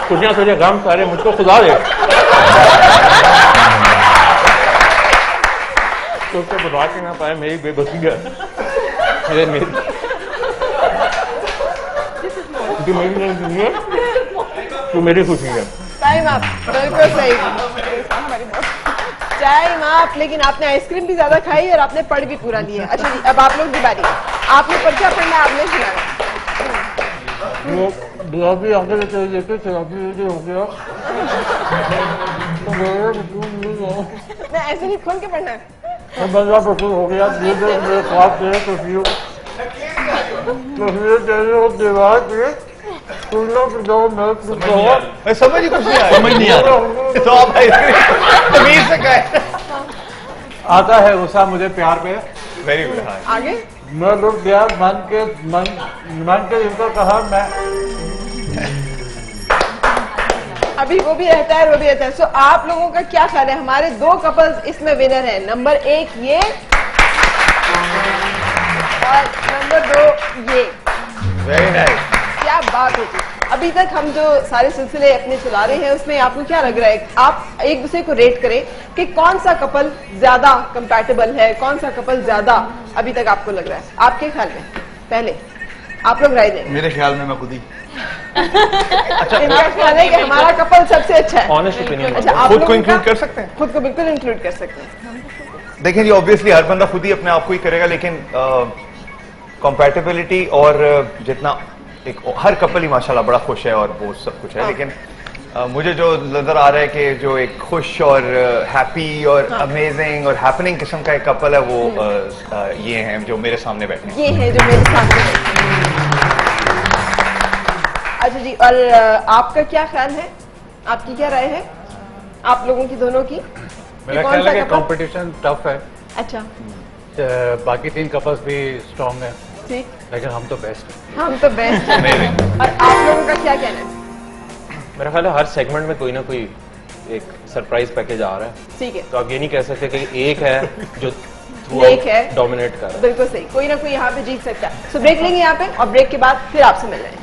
खुशियाँ तुझे गम सारे मुझको खुदा दे। तो उसको बता के ना पाए मेरी बेबसी है, मेरी तू मेरी जिंदगी है, तू मेरी खुशी है। टाइम आप, बिल्कुल सही। टाइम आप। लेकिन आपने आइसक्रीम भी ज्यादा खाई और आपने पढ़ भी पूरा लिया। अच्छा जी, अब आप लोग की बारी। आपने पर्चा पढ़ना, आपने सुनाना। वो दुआ भी आगे लेके थेरेपी हो गया। नहीं ऐसे नहीं, खोल के पढ़ना है। बंदा पसंद हो गया, मेरे ख्वाब थे तस्वीर तेरे और दीवार पे मैं समझ ही कुछ नहीं आया। समझ नहीं आ रहा। तो आप तमीज से कहे। आता है गुस्सा मुझे प्यार पे। Very good. हाँ आगे मैं लोग गया मन के जिनको कहा मैं अभी वो भी रहता है और वो भी रहता है। सो आप लोगों का क्या ख्याल है? हमारे 2 कपल्स इसमें विनर हैं। नंबर 1 ये और नंबर 2 ये। Very nice. क्या बात होती। अभी तक हम जो सारे सिलसिले अपने चला रहे हैं उसमें आपको क्या लग रहा है? आप एक दूसरे को रेट करें कि कौन सा कपल ज्यादा कंपैटिबल है, कौन सा कपल ज्यादा अभी तक आपको लग रहा है? आपके ख्याल में पहले आप लोग राय दें। मेरे ख्याल में मैं खुद ही। अच्छा, इनका ख्याल है कि हमारा कपल सबसे अच्छा है। Honest opinion. अच्छा, आप खुद को लोगों इंक्लूड का- कर सकते हैं? खुद को बिल्कुल इंक्लूड कर सकते हैं। देखिए जी, ऑब्वियसली हर बंदा खुद ही अपने आप को ही करेगा, लेकिन कंपैटिबिलिटी और जितना एक हर कपल ही माशाल्लाह बड़ा खुश है और वो सब कुछ है। लेकिन मुझे जो नजर आ रहा है कि जो एक खुश और हैप्पी और अमेजिंग और हैपनिंग किस्म का एक कपल है वो ये हैं जो मेरे सामने बैठे हैं। ये है जो मेरे सामने है। अच्छा जी, और आपका क्या ख्याल है? आपकी क्या राय है आप लोगों की, दोनों की? मेरा कौन ख्याल सा है कि कपल? कंपटीशन टफ है। अच्छा बाकी 3 कपल्स भी स्ट्रांग हैं, ठीक, लेकिन हम तो बेस्ट हैं। हम तो बेस्ट हैं। और आप लोगों का क्या कहना है? मेरा ख्याल है हर सेगमेंट में कोई ना कोई एक सरप्राइज पैकेज आ रहा है, ठीक है, तो आप ये नहीं कह सकते कि एक है जो एक है डोमिनेट कर रहा है। बिल्कुल सही, कोई ना कोई यहाँ पे जीत सकता है। सो ब्रेक लेंगे यहाँ पे और ब्रेक के बाद फिर आपसे मिल रहे हैं।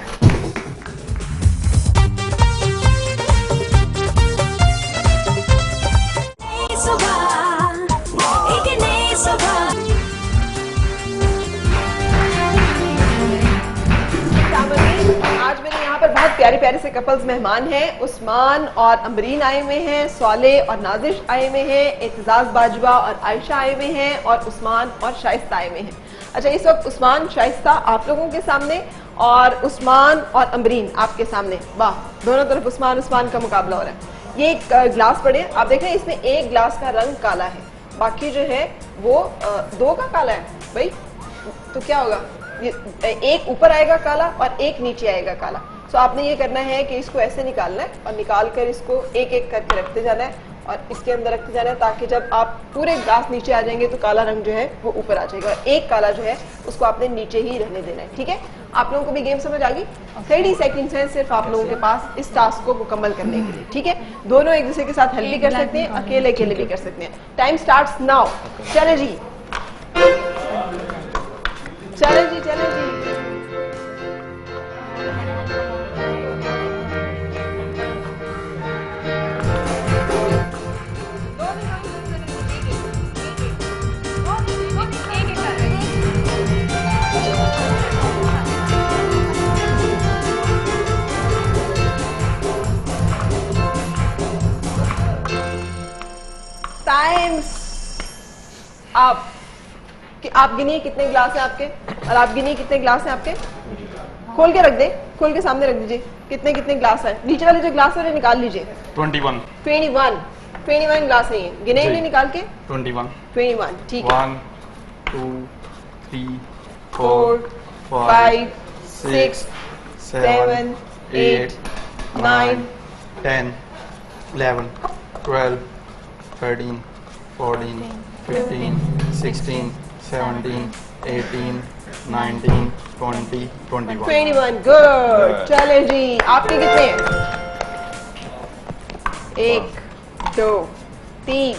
आज मैंने यहाँ पर बहुत प्यारे प्यारे से कपल्स मेहमान हैं। उस्मान और अमरीन आए हुए हैं, स्वाले और नाजिश आए हुए हैं, एतजाज बाजवा और आयशा आए हुए हैं, और उस्मान और शाइस्ता आए हुए हैं। अच्छा, इस वक्त उस्मान शाइस्ता आप लोगों के सामने और उस्मान और अमरीन आपके सामने। वाह, दोनों तरफ उस्मान उस्मान का मुकाबला हो रहा है। ये एक गिलास पड़े, आप देख रहे हैं इसमें एक गिलास का रंग काला है, बाकी जो है वो दो का काला है भाई। तो क्या होगा, ये एक ऊपर आएगा काला और एक नीचे आएगा काला। सो आपने ये करना है कि इसको ऐसे निकालना है और निकाल कर इसको एक एक करके रखते जाना है और इसके अंदर रखते जाना है, ताकि जब आप पूरे ग्लास नीचे आ जाएंगे तो काला रंग जो है वो ऊपर आ जाएगा, और एक काला जो है उसको आपने नीचे ही रहने देना है। ठीक है, आप लोगों को भी गेम समझ आ गई? 30 सेकंड्स हैं सिर्फ आप लोगों के पास इस टास्क को मुकम्मल करने के लिए। ठीक है, दोनों एक दूसरे के साथ हेल्प भी कर सकते हैं, अकेले अकेले भी कर सकते हैं। Time starts now. चले जी, चले जी, चले जी। आप गिनिए कितने गिलास हैं आपके, और आप गिनिए कितने गिलास हैं आपके। खोल के रख दे, खोल के सामने रख दीजिए कितने कितने गिलास हैं। नीचे वाले जो गिलास है निकाल लीजिए। 21 गिलास नहीं है, गिने नहीं निकाल के। 21 ठीक है। 1 2 3 4 5 6 7 8 9 10 11 12 13 14 15 16 17 18 19 20 21 गुड। चले जी, आपके कितने हैं? 1 2 3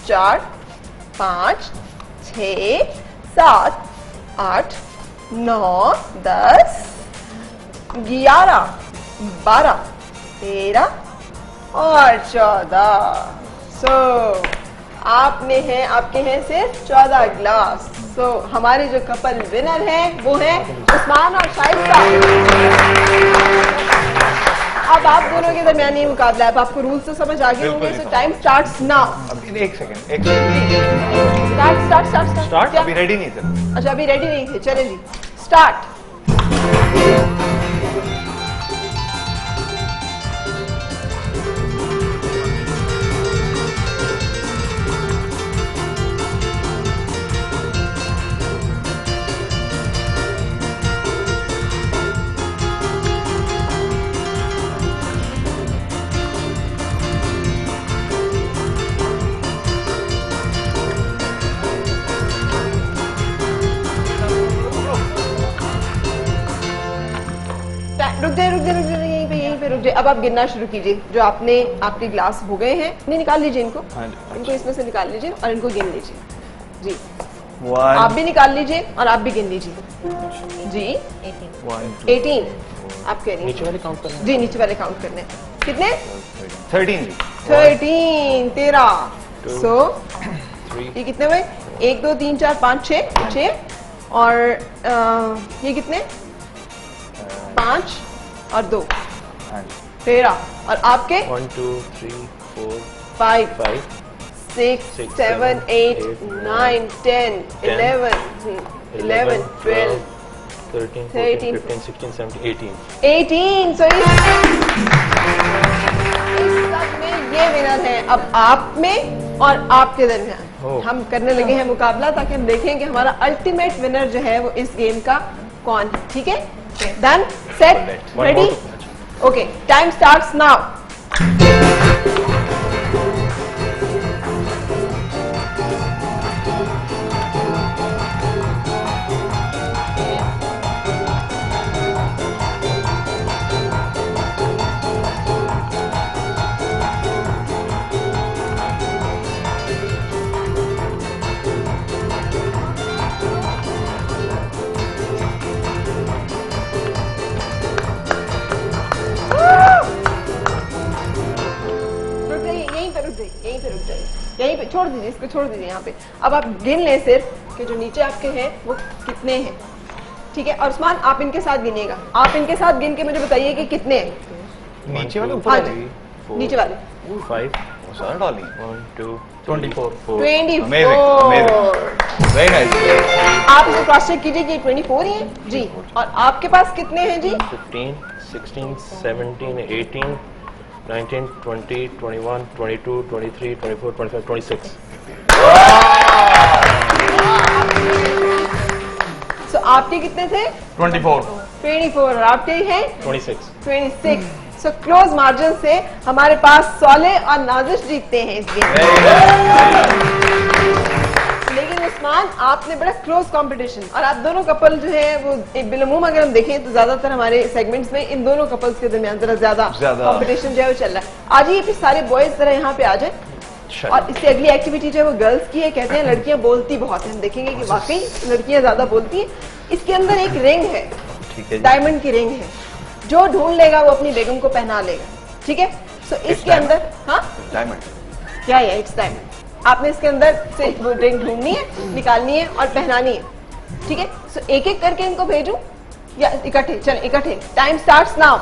4 5 6 7 8 9 10 11 12 13 और 14। सो आपने हैं, आपके हैं सिर्फ 14 गिलास। सो हमारे जो कपल विनर हैं वो हैं उस्मान और शाइस्ता। अब आप दोनों के दरमियान ये मुकाबला है। अब आपको रूल्स तो समझ आ गए होंगे। सो टाइम स्टार्ट्स नाउ। एक सेकंड स्टार्ट। अभी रेडी नहीं थे। अच्छा, अभी रेडी नहीं थे। चले जी, स्टार्ट। यहीं पे रुक जाए। अब आप गिनना शुरू कीजिए। जो आपने आपके ग्लास हो गए हैं, नहीं निकाल लीजिए इनको। इनको इसमें से निकाल लीजिए और इनको गिन लीजिए जी। आप भी निकाल लीजिए और आप भी गिन लीजिए जी। 18 आप कह रही हैं। नीचे वाले काउंट करने जी, नीचे वाले काउंट करने। कितने? 13 13। सो ये कितने हुए? 1 2 3 4 5 6 और ये कितने? 5 और 2 13। और आपके 1 2 3 4 5 6 7 8 9 10 11 12 13 13 15 16 17 18। सो इस सब में ये विनर है। अब आप में और आपके दरमियान हम करने लगे हैं मुकाबला, ताकि हम देखें कि हमारा अल्टीमेट विनर जो है वो इस गेम का कौन है। ठीक है, done, set, ready, okay. Time starts now. यहीं पे छोड़ दीजिए, इसको छोड़ दीजिए यहाँ पे। अब आप गिन लें सिर्फ कि जो नीचे आपके हैं वो कितने हैं। ठीक है, और उस्मान आप इनके साथ गिनिएगा, आप इनके साथ गिन के मुझे बताइए कि कितने हैं। नीचे वाले हाँ जी, नीचे वाले 5 सारा डाली 1 2 24 Amazing, 24। Very nice. आप इसे क्रॉस चेक कीजिए कि 24 ही है जी। और आपके पास कितने हैं जी? 15 16 17 18 19 20 21 22 23 24 25 26 सो आपके कितने थे? 24 24 और आपके हैं 26 26। सो क्लोज मार्जिन से हमारे पास सोले और नाजिश जीतते हैं इस गेम में। लेकिन उस्मान आपने बड़ा क्लोज कंपटीशन, और आप दोनों कपल जो है वो बिलमुम अगर हम देखें तो ज्यादातर हमारे सेगमेंट्स में इन दोनों कपल्स के दरमियान जरा ज्यादा कंपटीशन जो है वो चल रहा है। आज ये सारे बॉयज जरा यहाँ पे आ जाए, और इससे अगली एक्टिविटी जो है वो गर्ल्स की है। कहते हैं लड़कियां बोलती बहुत है, हम देखेंगे कि वाकई लड़कियां ज्यादा बोलती हैं। इसके अंदर एक रिंग है, डायमंड की रिंग है, जो ढूंढ लेगा वो अपनी बेगम को पहना लेगा, ठीक है। सो इसके अंदर हाँ डायमंड क्या है? It's diamond. आपने इसके अंदर से वो रिंग ढूंढनी है, निकालनी है और पहनानी है, ठीक है। सो एक एक करके इनको भेजूं या इकट्ठे? चलो इकट्ठे। Time starts now.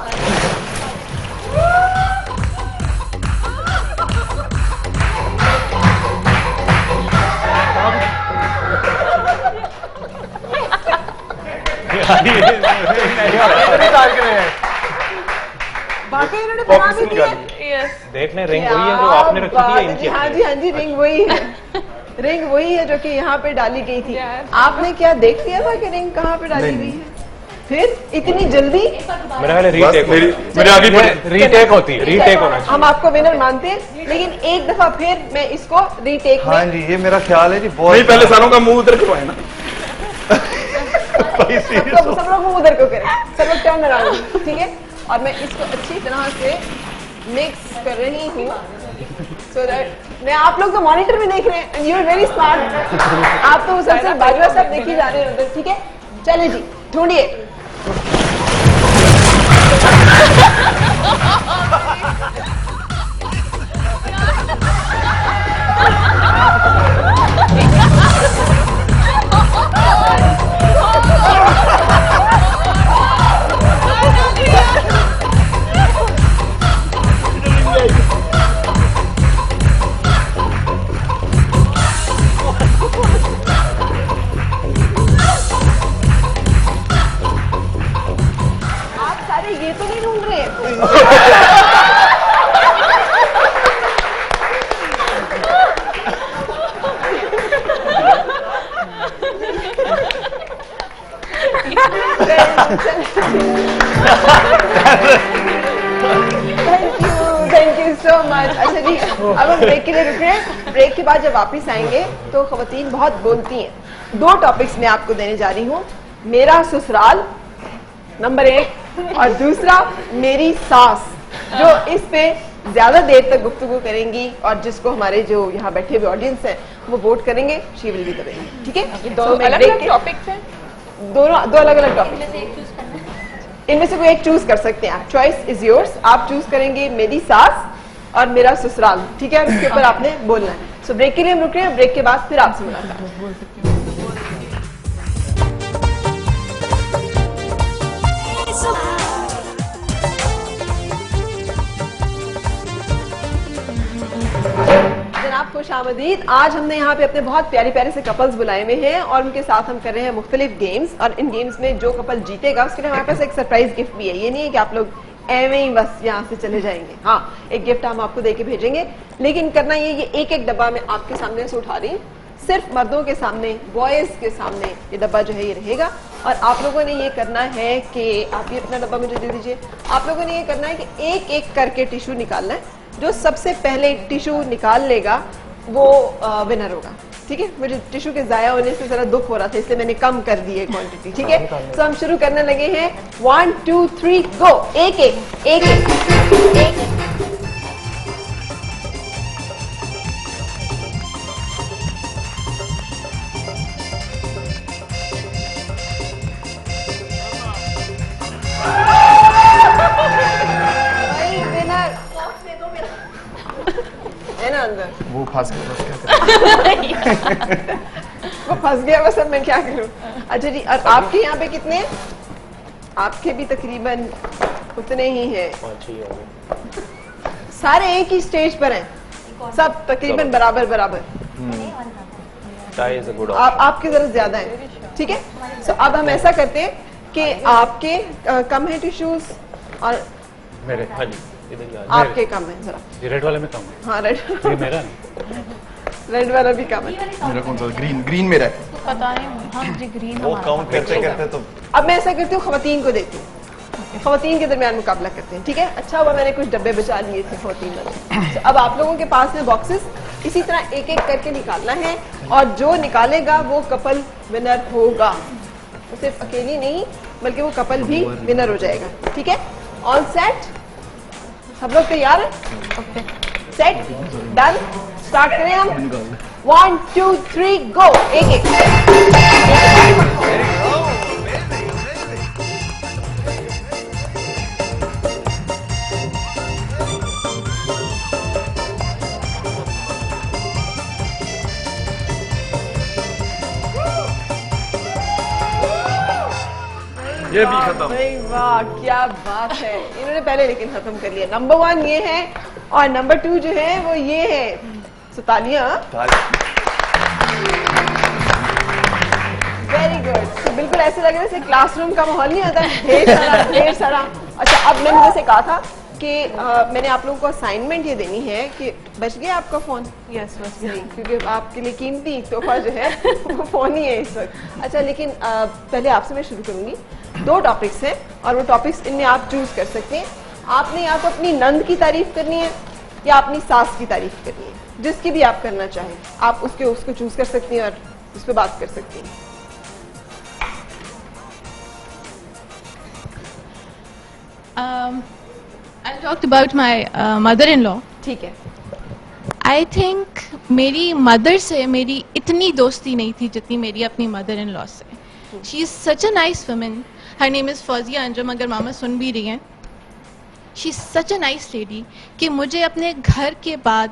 बाकी इन्होंने बना भी दी है। देख लें, रिंग वही है जो आपने रखी थी इनकी? हाँ जी, हाँ जी, रिंग वही है। रिंग वही है जो कि यहाँ पे डाली गई थी। आपने क्या देख लिया था कि रिंग कहाँ पे डाली गई है? फिर इतनी जल्दी? मेरा ख्याल है रीटेक मेरे आगे रीटेक होती है, रीटेक होना चाहिए। हम आपको विनर मानते हैं, लेकिन एक दफा फिर मैं इसको रीटेक हाँ जी, ये मेरा ख्याल है जी बहुत नहीं, पहले सारों का मुंह उधर करवाए ना। सब लोग मुंह उधर को करें, सब लोग टर्न अराउंड, ठीक है। और मैं इसको अच्छी तरह से मिक्स कर रही हूँ, सो दैट मैं आप लोग तो मॉनिटर में देख रहे हैं, यू आर वेरी स्मार्ट। आप तो सबसे बाजू सब देखी जा रहे हैं उधर, ठीक है। चले जी, ढूंढिए। आप सारे ये तो नहीं ढूंढ रहे? Thank you so much. अच्छा जी, अब हम ब्रेक के लिए रुक रहे हैं। ब्रेक के बाद जब वापस आएंगे तो खवातीन बहुत बोलती हैं। 2 टॉपिक्स मैं आपको देने जा रही हूँ, मेरा ससुराल नंबर 1 और दूसरा मेरी सास, जो इस पे ज्यादा देर तक गुफ्तगू करेंगी और जिसको हमारे जो यहाँ बैठे हुए ऑडियंस हैं वो वोट करेंगे। She will be the winner, ठीक है। दो अलग टॉपिक्स हैं, दोनों 2 अलग अलग टॉपिक, इनमें से कोई एक चूज कर सकते हैं आप। Choice is yours. आप चूज करेंगे मेरी सास और मेरा ससुराल, ठीक है। उसके ऊपर आपने बोलना है। सो ब्रेक के लिए हम रुक रहे हैं, ब्रेक के बाद फिर आपसे मुलाकात। जनाब खुशामदीद। आज हमने यहाँ पे अपने बहुत प्यारे प्यारे से कपल्स बुलाए हुए हैं और उनके साथ हम कर रहे हैं मुख्तलिफ गेम्स, और इन गेम्स में जो कपल जीतेगा उसके लिए हमारे पास एक सरप्राइज गिफ्ट भी है। ये नहीं है कि आप लोग एवं ही बस यहाँ से चले जाएंगे। हाँ, एक गिफ्ट हम आपको देके भेजेंगे, लेकिन करना ये एक एक डब्बा में आपके सामने से उठा रही हूँ। सिर्फ मर्दों के सामने, बॉयज के सामने ये डब्बा जो है ये रहेगा, और आप लोगों ने ये करना है कि आप ये अपना डब्बा मुझे दे दीजिए। आप लोगों ने ये करना है कि एक एक करके टिश्यू निकालना है। जो सबसे पहले टिश्यू निकाल लेगा वो विनर होगा, ठीक है। मुझे टिश्यू के जाया होने से जरा दुख हो रहा था, इसलिए मैंने कम कर दी है क्वांटिटी, ठीक है। तो हम शुरू करने लगे हैं। 1 2 3 गो। एक एक एक एक एक है ना अंदर वो खास कर वो फंस गया बस, अब मैं क्या करूं। अच्छा जी, और आपके यहाँ पे कितने हैं? आपके भी तकरीबन उतने ही हैं। सारे एक ही स्टेज पर हैं, सब तकरीबन बराबर बराबर। आपके जरा ज्यादा है, ठीक है। सो अब हम ऐसा करते हैं कि आपके कम है टिश्यूज और मेरे आपके कम है जरा। ये रेड वाले में कम है। हाँ रेड, ये मेरा नहीं। रेड वाला भी कम है। मेरा कौन सा? ग्रीन मेरा है। पता नहीं, हाँ जी ग्रीन वो काउंट करते करते तो अब मैं ऐसा करती हूँ, खवातीन को देती हूँ, खवातीन के दरमियान मुकाबला करते हैं, ठीक है। अच्छा हुआ मैंने कुछ डब्बे बचा लिए थे खवातीन वाले। तो अब आप लोगों के पास में बॉक्सेस इसी तरह एक एक करके निकालना है, और जो निकालेगा वो कपल विनर होगा। तो सिर्फ अकेली नहीं बल्कि वो कपल भी विनर हो जाएगा, ठीक है। ऑल सेट, सब लोग तैयार हैं? ओके, सेट, डन, स्टार्ट करें हम। 1 2 3 गो। एक एक ये भी खत्म। भाई वाह, क्या बात है। इन्होंने पहले लेकिन खत्म कर लिया। नंबर 1 ये है और नंबर 2 जो है वो ये है। so, तालियां। Very good. तो बिल्कुल ऐसे लग रहा है जैसे क्लासरूम का माहौल नहीं होता, ढेर सारा। अच्छा, अब मैंने जैसे कहा था कि मैंने आप लोगों को असाइनमेंट ये देनी है कि बच गया आपका फोन। यस बस यही। क्योंकि आपके लिए कीमती तोहफा जो है वो फोन ही है इस वक्त। अच्छा, लेकिन पहले आपसे मैं शुरू करूंगी। 2 टॉपिक्स हैं और वो टॉपिक्स इनमें आप चूज कर सकते हैं। आपने या तो अपनी नंद की तारीफ करनी है या अपनी सास की तारीफ करनी है, जिसकी भी आप करना चाहें आप उसको चूज कर सकती हैं और उस पर बात कर सकती हैं। I'll talk about my mother-in-law. ठीक है। I think मेरी मदर से मेरी इतनी दोस्ती नहीं थी जितनी मेरी अपनी मदर इन लॉ से। She is such a nice woman. Her name is Fauzia Anjum, अगर मामा सुन भी रही हैं। She is such a nice lady कि मुझे अपने घर के बाद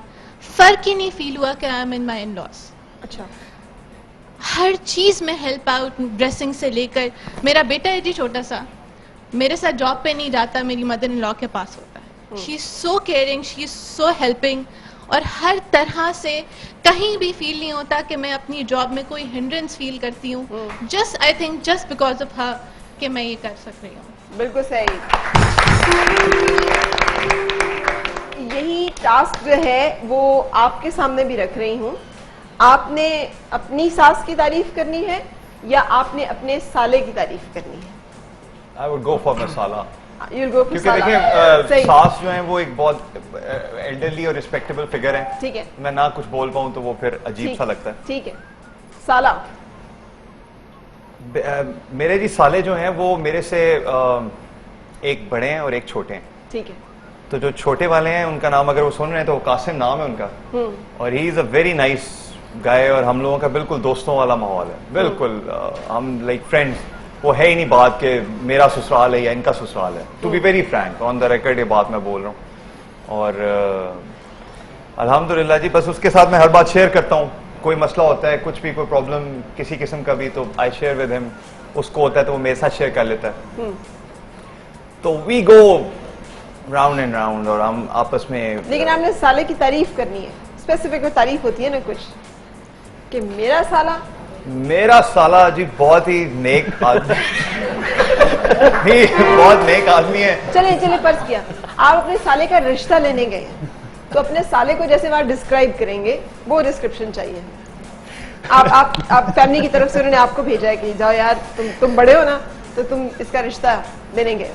फर्क ही नहीं फील हुआ कि I am in my in-laws. अच्छा, हर चीज में हेल्प आउट, ड्रेसिंग से लेकर। मेरा बेटा है जी छोटा सा, मेरे साथ जॉब पे नहीं जाता, मेरी मदर इन लॉ के पास होता है। She is so caring, she is so helping, और हर तरह से कहीं भी फील नहीं होता कि मैं अपनी जॉब में कोई हिंड्रेंस फील करती हूँ। Just I think just because of her कि मैं ये कर सक रही हूँ। बिल्कुल सही। यही टास्क जो है वो आपके सामने भी रख रही हूँ। आपने अपनी सास की तारीफ करनी है या आपने अपने साले की तारीफ करनी है? I would go for masala. You'll go for क्योंकि साला। देखिए सही। सास जो है वो एक बहुत एल्डरली और रिस्पेक्टेबल फिगर है। ठीक है। मैं ना कुछ बोल पाऊँ तो वो फिर अजीब ठीक- सा लगता है। ठीक है। साला। मेरे जी साले जो हैं वो मेरे से एक बड़े हैं और एक छोटे हैं। ठीक है। तो जो छोटे वाले हैं उनका नाम अगर वो सुन रहे हैं तो वो कासिम नाम है उनका, और he is a very nice guy, और हम लोगों का बिल्कुल दोस्तों वाला माहौल है। बिल्कुल हम लाइक फ्रेंड्स। वो है ही नहीं बात कि मेरा ससुराल है या इनका ससुराल है। To be very frank, on the record ये बात मैं बोल रहा हूँ। और अल्हम्दुलिल्लाह जी, बस उसके साथ मैं हर बात शेयर करता हूँ। कोई मसला होता है, कुछ भी कोई प्रॉब्लम किसी किस्म का भी, तो आई शेयर विद हिम। उसको होता है तो वो मेरे साथ शेयर कर लेता है। तो we go round and round और हम आपस में। लेकिन आपने साले की तारीफ करनी है, स्पेसिफिक कोई तारीफ होती है ना कुछ, कि मेरा साला। मेरा साला जी बहुत ही नेक आदमी ही बहुत नेक आदमी है। चलिए फर्ज किया आप अपने साले का रिश्ता लेने गए हैं, तो अपने साले को जैसे वहां डिस्क्राइब करेंगे वो डिस्क्रिप्शन चाहिए। आप फैमिली की तरफ से उन्होंने आपको भेजा है कि जाओ यार तुम बड़े हो ना, तो तुम इसका रिश्ता लेने गए।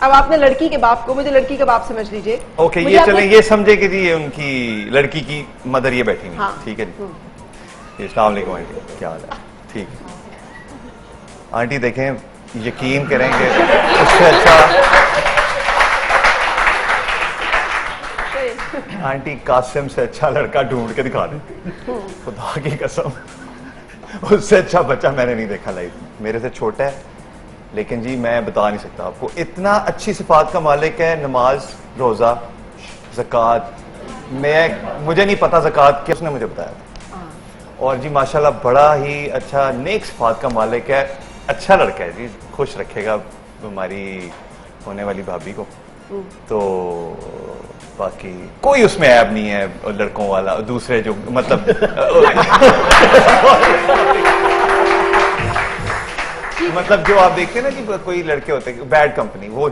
अब आपने लड़की के बाप को, मुझे लड़की का बाप समझ लीजिए। ओके, ये चलें, ये समझे कि जी ये उनकी लड़की की मदर ये बैठी हुई। हाँ। ठीक है जी। अस्सलाम वालेकुम आंटी, क्या हाल है? ठीक है आंटी, देखें यकीन करेंगे उससे अच्छा आंटी कासिम से अच्छा लड़का ढूंढ के दिखा दें, खुदा की कसम। उससे अच्छा बच्चा मैंने नहीं देखा लाइफ में। मेरे से छोटा है लेकिन जी मैं बता नहीं सकता आपको, इतना अच्छी सिफात का मालिक है। नमाज, रोजा, ज़कात। मुझे नहीं पता ज़कात किसने मुझे बताया था। और जी माशाल्लाह बड़ा ही अच्छा नेक सिफात का मालिक है, अच्छा लड़का है जी, खुश रखेगा हमारी होने वाली भाभी को। तो बाकी कोई उसमें ऐब नहीं है लड़कों वाला, दूसरे जो मतलब मतलब जो आप देखते हैं ना कि कोई लड़के होते हैं बैड कंपनी, वो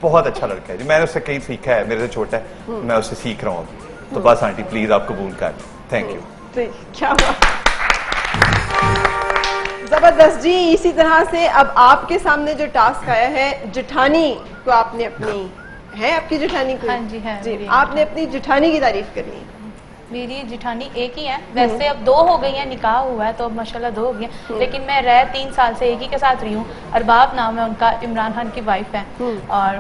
बहुत अच्छा लड़का है जी, मैंने उससे कहीं सीखा है, मेरे से छोटा है, मैं उससे सीख रहा हूँ अभी। तो बस आंटी प्लीज आप कबूल कर, थैंक यू। क्या बात, जबरदस्त जी। इसी तरह से अब आपके सामने जो टास्क आया है, जेठानी को आपने अपनी है, आपकी जेठानी को? हाँ जी, है जी, आपने अपनी जेठानी की तारीफ करनी है। मेरी जेठानी एक ही है, वैसे अब 2 हो गई है, निकाह हुआ है तो अब माशाल्लाह 2 हो गई है, लेकिन मैं 3 साल से एक ही के साथ रही हूँ। अरबाब नाम है उनका, इमरान खान की वाइफ है और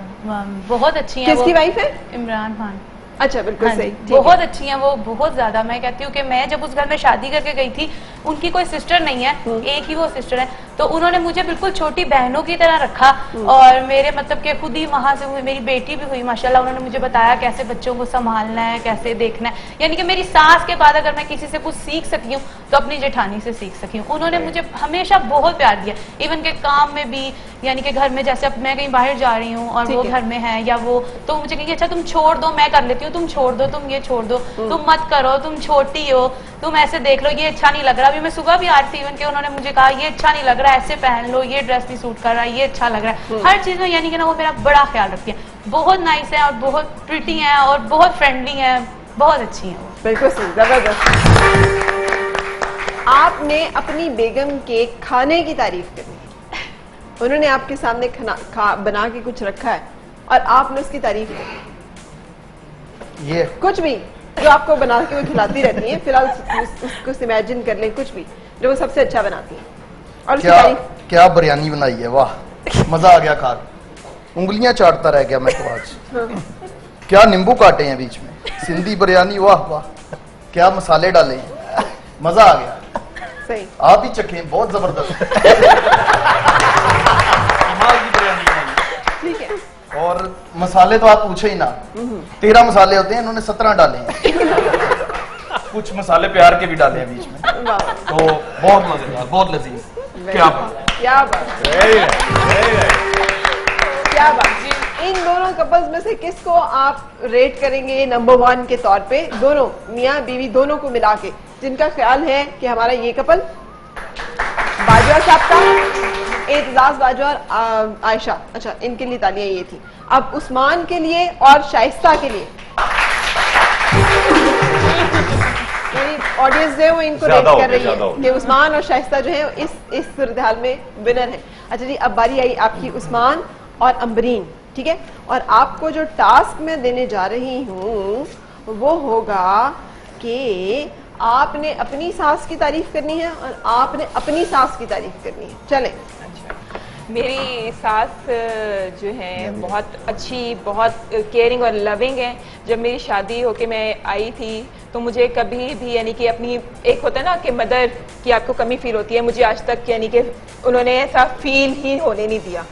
बहुत अच्छी है। किसकी वाइफ है? इमरान खान। अच्छा, बिल्कुल सही, बहुत अच्छी हैं वो, बहुत ज्यादा। मैं कहती हूँ कि मैं जब उस घर में शादी करके गई थी, उनकी कोई सिस्टर नहीं है, एक ही वो सिस्टर है, तो उन्होंने मुझे बिल्कुल छोटी बहनों की तरह रखा। और मेरे मतलब कि खुद ही वहां से हुई, मेरी बेटी भी हुई माशाल्लाह, उन्होंने मुझे बताया कैसे बच्चों को संभालना है, कैसे देखना है। यानी कि मेरी सास के बाद अगर मैं किसी से कुछ सीख सकी हूँ तो अपनी जेठानी से सीख सकी हूँ। उन्होंने मुझे हमेशा बहुत प्यार दिया, इवन के काम में भी, यानी कि घर में जैसे अब मैं कहीं बाहर जा रही हूँ और वो घर में है या वो, तो मुझे कहेंगे अच्छा तुम छोड़ दो, मैं कर लेती हूँ, तुम छोड़ दो, तुम ये छोड़ दो, तुम मत करो, तुम छोटी हो, तुम ऐसे देख लो, ये अच्छा नहीं लग रहा। अभी मैं सुबह भी आ रही थी, इवन के उन्होंने मुझे कहा ये अच्छा नहीं लग रहा, ऐसे पहन लो, ये ड्रेस नहीं सूट कर रहा, ये अच्छा लग रहा है। हर चीज में यानी कि ना वो मेरा बड़ा ख्याल रखती है, बहुत नाइस है और बहुत प्रिटी है और बहुत फ्रेंडली है, बहुत अच्छी है वो। बिल्कुल सही, जबरदस्त। आपने अपनी बेगम के खाने की तारीफ करनी है, उन्होंने आपके सामने बना के कुछ रखा है और आपने उसकी तारीफ करनी। ये कुछ भी जो आपको बना के वो खिलाती रहती है, फिलहाल उसको इमेजिन कर लें, कुछ भी जो वो सबसे अच्छा बनाती है और उसकी तारीफ। क्या बिरयानी बनाई है, वाह मजा आ गया खा, उंगलियां चाटता रह गया मैं तो आज। क्या नींबू काटे हैं बीच में, सिंधी बिरयानी, वाह वाह, क्या मसाले डाले हैं, मजा आ गया। सही, आप ही चखें, बहुत जबरदस्त ठीक है। और मसाले तो आप पूछे ही ना, 13 मसाले होते हैं, इन्होंने 17 डाले हैं। कुछ मसाले प्यार के भी डाले हैं बीच में, तो बहुत मजेदार, बहुत लजीज। क्या बात, क्या बात, क्या बात। इन दोनों कपल्स में से किसको आप रेट करेंगे नंबर 1 के तौर पे? दोनों मियाँ बीवी दोनों को मिला के, जिनका ख्याल है कि हमारा ये कपल, बाजवा साहब का, एतजाज बाजवा और आयशा, अच्छा इनके लिए तालियां ये थी। अब उस्मान के लिए और शाइस्ता के लिए, ऑडियंस है वो इनको रेट कर रही है कि उस्मान और शाइस्ता जो है इस सूरत-ए-हाल में विनर है। अच्छा जी, अब बारी आई आपकी उस्मान और अम्बरीन, ठीक है। और आपको जो टास्क मैं देने जा रही हूँ वो होगा कि आपने अपनी सास की तारीफ करनी है और आपने अपनी सास की तारीफ करनी है। चलें। मेरी सास जो है बहुत अच्छी, बहुत केयरिंग और लविंग है। जब मेरी शादी होके मैं आई थी तो मुझे कभी भी यानी कि अपनी, एक होता है ना कि मदर की आपको कमी फील होती है, मुझे आज तक यानी कि उन्होंने ऐसा फील ही होने नहीं दिया।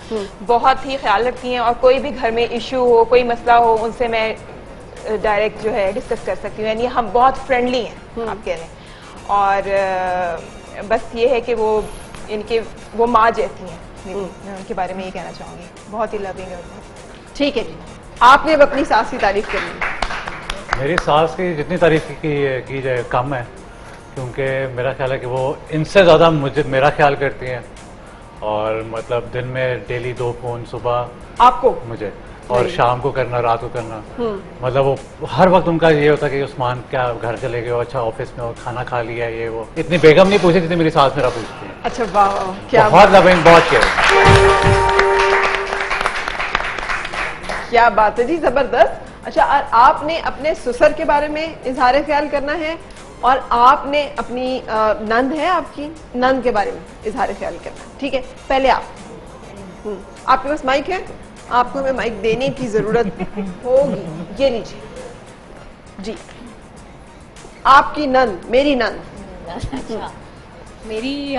बहुत ही ख्याल रखती हैं और कोई भी घर में इशू हो, कोई मसला हो, उनसे मैं डायरेक्ट जो है डिस्कस कर सकती हूँ। यानी हम बहुत फ्रेंडली हैं, आप कह रहे हैं। और बस ये है कि वो इनके वो माँ जैसी हैं, मैं उनके बारे में ये कहना चाहूँगी, बहुत ही लविंग है। ठीक है जी, आपने अब अपनी सास की तारीफ करनी है। मेरी सास की जितनी तारीफ की जाए कम है, क्योंकि मेरा ख्याल है कि वो इनसे ज़्यादा मेरा ख्याल करती हैं। और मतलब दिन में डेली 2 फोन, सुबह आपको, मुझे, और शाम को करना, रात को करना। मतलब वो हर वक्त उनका ये होता कि उस्मान क्या घर चले गए, अच्छा ऑफिस में हो, खाना खा लिया, ये वो। इतनी बेगम नहीं पूछी जितनी मेरी सास मेरा पूछती है। अच्छा वाह, क्या बहुत लविंग, बहुत केयरिंग। क्या बात है जी, जबरदस्त। अच्छा, और आपने अपने ससुर के बारे में इजहार ख्याल करना है और आपने अपनी नंद है, आपकी नंद के बारे में इजहार ख्याल करना है। ठीक है, पहले आप, आपके पास माइक है, आपको हमें माइक देने की जरूरत होगी। ये लीजिए जी, आपकी नंद, मेरी नंद। अच्छा, मेरी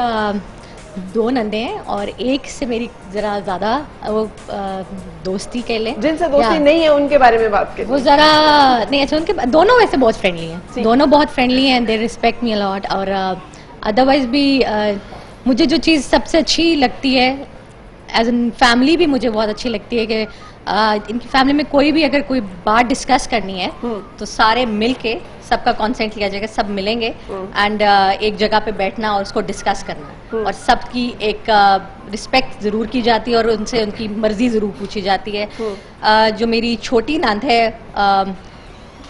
2 नंदे हैं और एक से मेरी जरा ज्यादा वो दोस्ती कह लें, जिनसे दोस्ती नहीं है उनके बारे में बात करें। वो जरा नहीं, अच्छा उनके दोनों वैसे बहुत फ्रेंडली हैं, दोनों बहुत फ्रेंडली हैं, they respect me a lot. और अदरवाइज भी मुझे जो चीज़ सबसे अच्छी लगती है एज एन फैमिली भी मुझे बहुत अच्छी लगती है कि इनकी फैमिली में कोई भी अगर कोई बात डिस्कस करनी है तो सारे मिल के सबका कॉन्सेंट लिया जाएगा, सब मिलेंगे एंड एक जगह पे बैठना और उसको डिस्कस करना और सबकी एक रिस्पेक्ट ज़रूर की जाती है और उनसे उनकी मर्जी ज़रूर पूछी जाती है। जो मेरी छोटी नंद है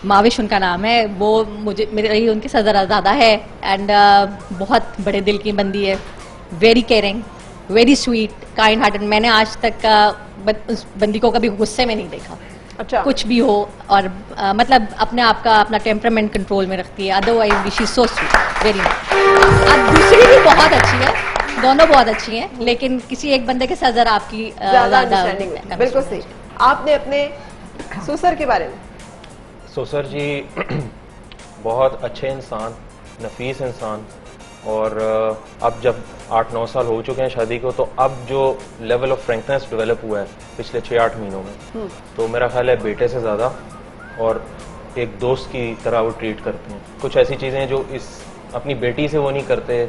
माविश उनका नाम है, वो मुझे मेरी उनकी सदरज़ादा है एंड बहुत बड़े दिल की बंदी है, very caring, very sweet, kind hearted. मैंने आज तक उस बंदी को कभी गुस्से में नहीं देखा। अच्छा। कुछ भी हो और मतलब अपने आप का अपना टेम्परामेंट कंट्रोल में रखती है। Otherwise she so sweet, very nice. दूसरी भी बहुत अच्छी है, दोनों बहुत अच्छी हैं, लेकिन किसी एक बंदे के साथ जरा आपकी ज्यादा अंडरस्टैंडिंग है। बिल्कुल सही। आपने अपने ससुर के बारे में? ससुर जी बहुत अच्छे इंसान, नफीस इंसान, और अब जब 8-9 साल हो चुके हैं शादी को, तो अब जो लेवल ऑफ फ्रेंकनेस डेवलप हुआ है पिछले 6-8 महीनों में, तो मेरा ख्याल है बेटे से ज़्यादा और एक दोस्त की तरह वो ट्रीट करते हैं। कुछ ऐसी चीज़ें जो इस अपनी बेटी से वो नहीं करते,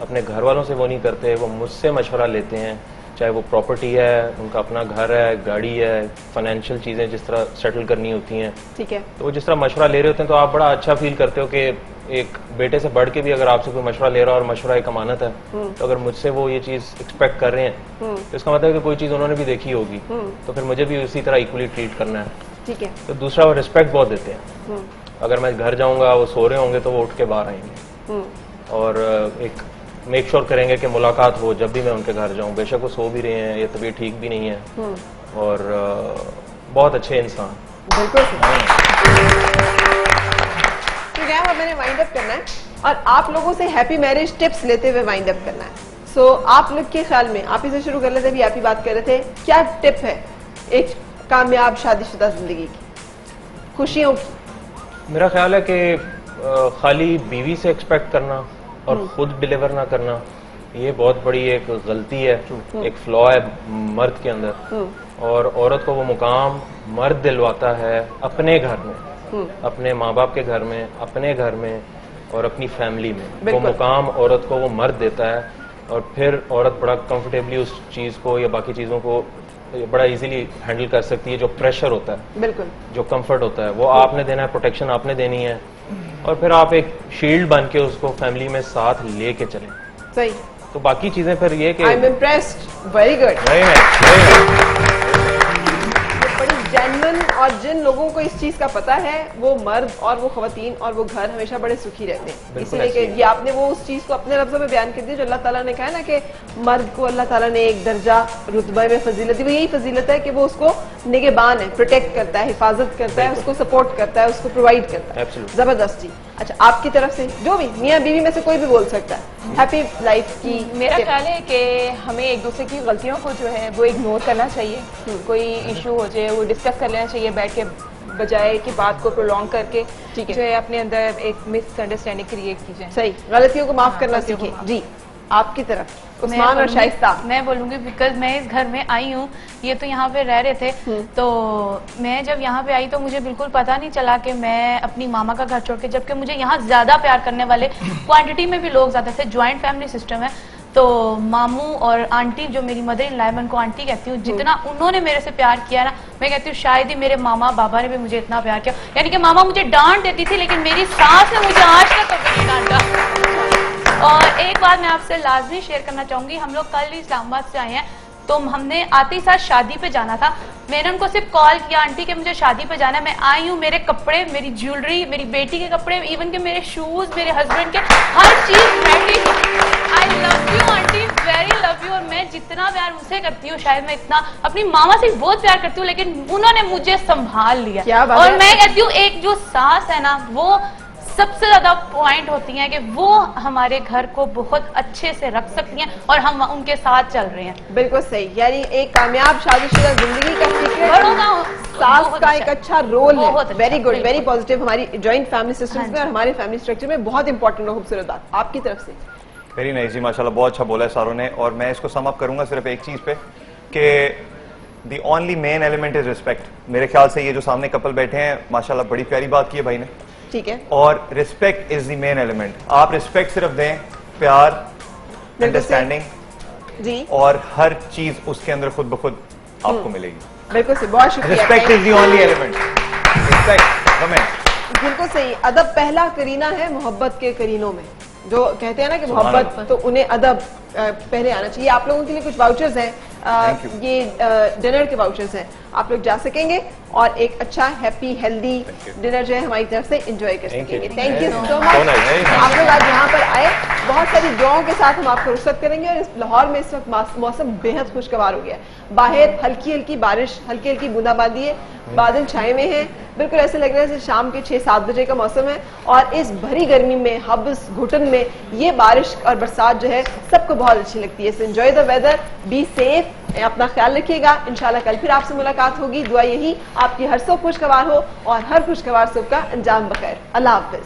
अपने घर वालों से वो नहीं करते, वो मुझसे मशवरा लेते हैं, चाहे वो प्रॉपर्टी है, उनका अपना घर है, गाड़ी है, फाइनेंशियल चीज़ें जिस तरह सेटल करनी होती हैं, ठीक है, तो वो जिस तरह मशवरा ले रहे होते हैं, तो आप बड़ा अच्छा फील करते हो कि एक बेटे से बढ़ के भी अगर आपसे कोई मशवरा ले रहा है और मशवरा एक अमानत है, तो अगर मुझसे वो ये चीज़ एक्सपेक्ट कर रहे हैं तो इसका मतलब है कि कोई चीज़ उन्होंने भी देखी होगी, तो फिर मुझे भी उसी तरह इक्वली ट्रीट करना है। ठीक है। तो दूसरा, वो रिस्पेक्ट बहुत देते हैं। अगर मैं घर जाऊँगा, वो सो रहे होंगे, तो वो उठ के बाहर आएंगे और एक मेक श्योर करेंगे कि मुलाकात हो जब भी मैं उनके घर जाऊं, बेशक वो सो भी रहे हैं या तबीयत ठीक भी नहीं है, और बहुत अच्छे इंसान। बिल्कुल ठीक है। अब मैंने वाइंड अप करना है और आप लोगों से हैप्पी मैरिज टिप्स लेते हुए वाइंड अप करना है। सो आप लोग के ख्याल में, आप ही से शुरू कर लेते, अभी आप ही बात कर रहे थे, क्या टिप है एक कामयाब शादीशुदा जिंदगी की, खुशियों की? मेरा ख्याल है कि खाली बीवी से एक्सपेक्ट करना और खुद डिलीवर ना करना, ये बहुत बड़ी एक गलती है, एक फ्लॉ है मर्द के अंदर, और औरत को वो मुकाम मर्द दिलवाता है अपने घर में, अपने माँ बाप के घर में, अपने घर में और अपनी फैमिली में। वो मुकाम औरत को वो मर्द देता है और फिर औरत बड़ा कंफर्टेबली उस चीज़ को या बाकी चीज़ों को बड़ा इजीली हैंडल कर सकती है। जो प्रेशर होता है, बिल्कुल, जो कंफर्ट होता है, वो आपने देना है, प्रोटेक्शन आपने देनी है, और फिर आप एक शील्ड बन के उसको फैमिली में साथ लेके चलें। सही। तो बाकी चीजें फिर ये कि I am impressed, very good. बड़ी जेन्युइन, और जिन लोगों को इस चीज का पता है वो मर्द और वो खवातीन और वो घर हमेशा बड़े सुखी रहते हैं। इसीलिए कि ये आपने वो उस चीज को अपने लफ्जों में बयान कर दिया जो अल्लाह ताला ने कहा ना कि मर्द को अल्लाह ताला ने एक दर्जा रुतबे में फजीलत दी। वो यही फजीलत है कि वो उसको निगहबान है, प्रोटेक्ट करता है, हिफाजत करता है, उसको सपोर्ट करता है, उसको प्रोवाइड करता है। जबरदस्त जी। अच्छा, आपकी तरफ से जो भी मियाँ बीवी में से कोई भी बोल सकता है हैप्पी लाइफ की। मेरा ख्याल है कि हमें एक दूसरे की गलतियों को जो है वो इग्नोर करना चाहिए। कोई इशू हो जाए वो डिस्कस कर लेना चाहिए बैठ के, बजाय कि बात को प्रोलॉन्ग करके जो है अपने अंदर एक मिसअंडरस्टैंडिंग क्रिएट की जाए। सही, गलतियों को माफ करना सीखें। जी, आपकी तरफ उस्मान और शाइस्ता। मैं बोलूंगी बिकॉज मैं इस घर में आई हूँ, ये तो यहाँ पे रह रहे थे, तो मैं जब यहाँ पे आई तो मुझे बिल्कुल पता नहीं चला कि मैं अपनी मामा का घर छोड़ के, जबकि मुझे यहाँ ज्यादा प्यार करने वाले क्वांटिटी में भी लोग ज्यादा थे, ज्वाइंट फैमिली सिस्टम है, तो मामू और आंटी, जो मेरी मदर इन लॉ, मैं उनको आंटी कहती हूँ, जितना उन्होंने मेरे से प्यार किया ना, मैं कहती हूँ शायद ही मेरे मामा बाबा ने भी मुझे इतना प्यार किया। यानी कि मामा मुझे डांट देती थी, लेकिन मेरी सास ने मुझे आज तक कभी नहीं डांटा। और एक बात मैं आपसे लाजमी शेयर करना चाहूंगी, हम लोग कल ही इस्लामाबाद से आए हैं, तो हमने आते ही साथ शादी पे जाना था। मैंने उनको सिर्फ कॉल किया, आंटी के मुझे शादी पे जाना है, मैं आई हूँ, मेरे कपड़े, मेरी ज्वेलरी, मेरी बेटी के कपड़े, इवन के मेरे शूज, मेरे हस्बैंड के, हर चीज ready. I love you aunty, very love you. और मैं जितना प्यार उनसे करती हूँ, शायद मैं इतना अपनी मामा से बहुत प्यार करती हूँ, लेकिन उन्होंने मुझे संभाल लिया। और मैं कहती हूँ एक जो सास है ना, वो सबसे ज्यादा पॉइंट होती हैं कि वो हमारे घर को बहुत अच्छे से रख सकती हैं और हम उनके साथ चल रहे हैं। बिल्कुल सही, यानी एक कामयाब शादीशुदा जिंदगी का सीक्रेट सास का एक अच्छा रोल है। Very good, very positive. हमारी जॉइंट फैमिली सिस्टम्स में और हमारे फैमिली स्ट्रक्चर में बहुत इंपॉर्टेंट और खूबसूरत बात आपकी तरफ से। वेरी नाइस जी, माशाल्लाह, बहुत अच्छा बोला है सारों ने। और मैं इसको सम अप करूंगा सिर्फ एक चीज पे कि the only main element is respect. मेरे ख्याल से ये जो सामने कपल बैठे हैं, माशाल्लाह बड़ी प्यारी बात की है भाई ने, ठीक है, और respect is the main element. आप रिस्पेक्ट सिर्फ दें, प्यार, बिल्कुल अंडरस्टैंडिंग जी और हर चीज उसके अंदर खुद ब खुद आपको मिलेगी। बिल्कुल सही, बहुत शुक्रिया। Respect is the only element. Respect, comment. बिल्कुल सही। अदब पहला करीना है मोहब्बत के करीनों में, जो कहते हैं ना कि मोहब्बत, तो उन्हें अदब पहले आना चाहिए। आप लोगों के लिए कुछ वाउचर्स हैं, ये डिनर के वाउचर्स हैं, आप लोग जा सकेंगे और एक अच्छा हैप्पी हेल्दी डिनर जो है हमारी तरफ से एंजॉय कर सकेंगे। Thank you so much. आप लोग आज यहाँ पर आए, बहुत सारी दुआओं के साथ हम आपको रुखसत करेंगे। और इस लाहौर में इस वक्त मौसम बेहद खुशगवार हो गया है। बाहर हल्की हल्की बारिश, हल्की हल्की बूंदाबांदी है, बादल छाए हुए हैं, बिल्कुल ऐसे लग रहा है जैसे शाम के 6-7 बजे का मौसम है। और इस भरी गर्मी में, हब्स घुटन में, ये बारिश और बरसात जो है सबको बहुत अच्छी लगती है। So enjoy the weather, be safe, अपना ख्याल रखिएगा। इंशाल्लाह कल फिर आपसे मुलाकात होगी। दुआ यही आपकी हर सुख खुशगवार हो और हर खुशगवार सुख का अंजाम बखैर। अल्लाह हाफिज।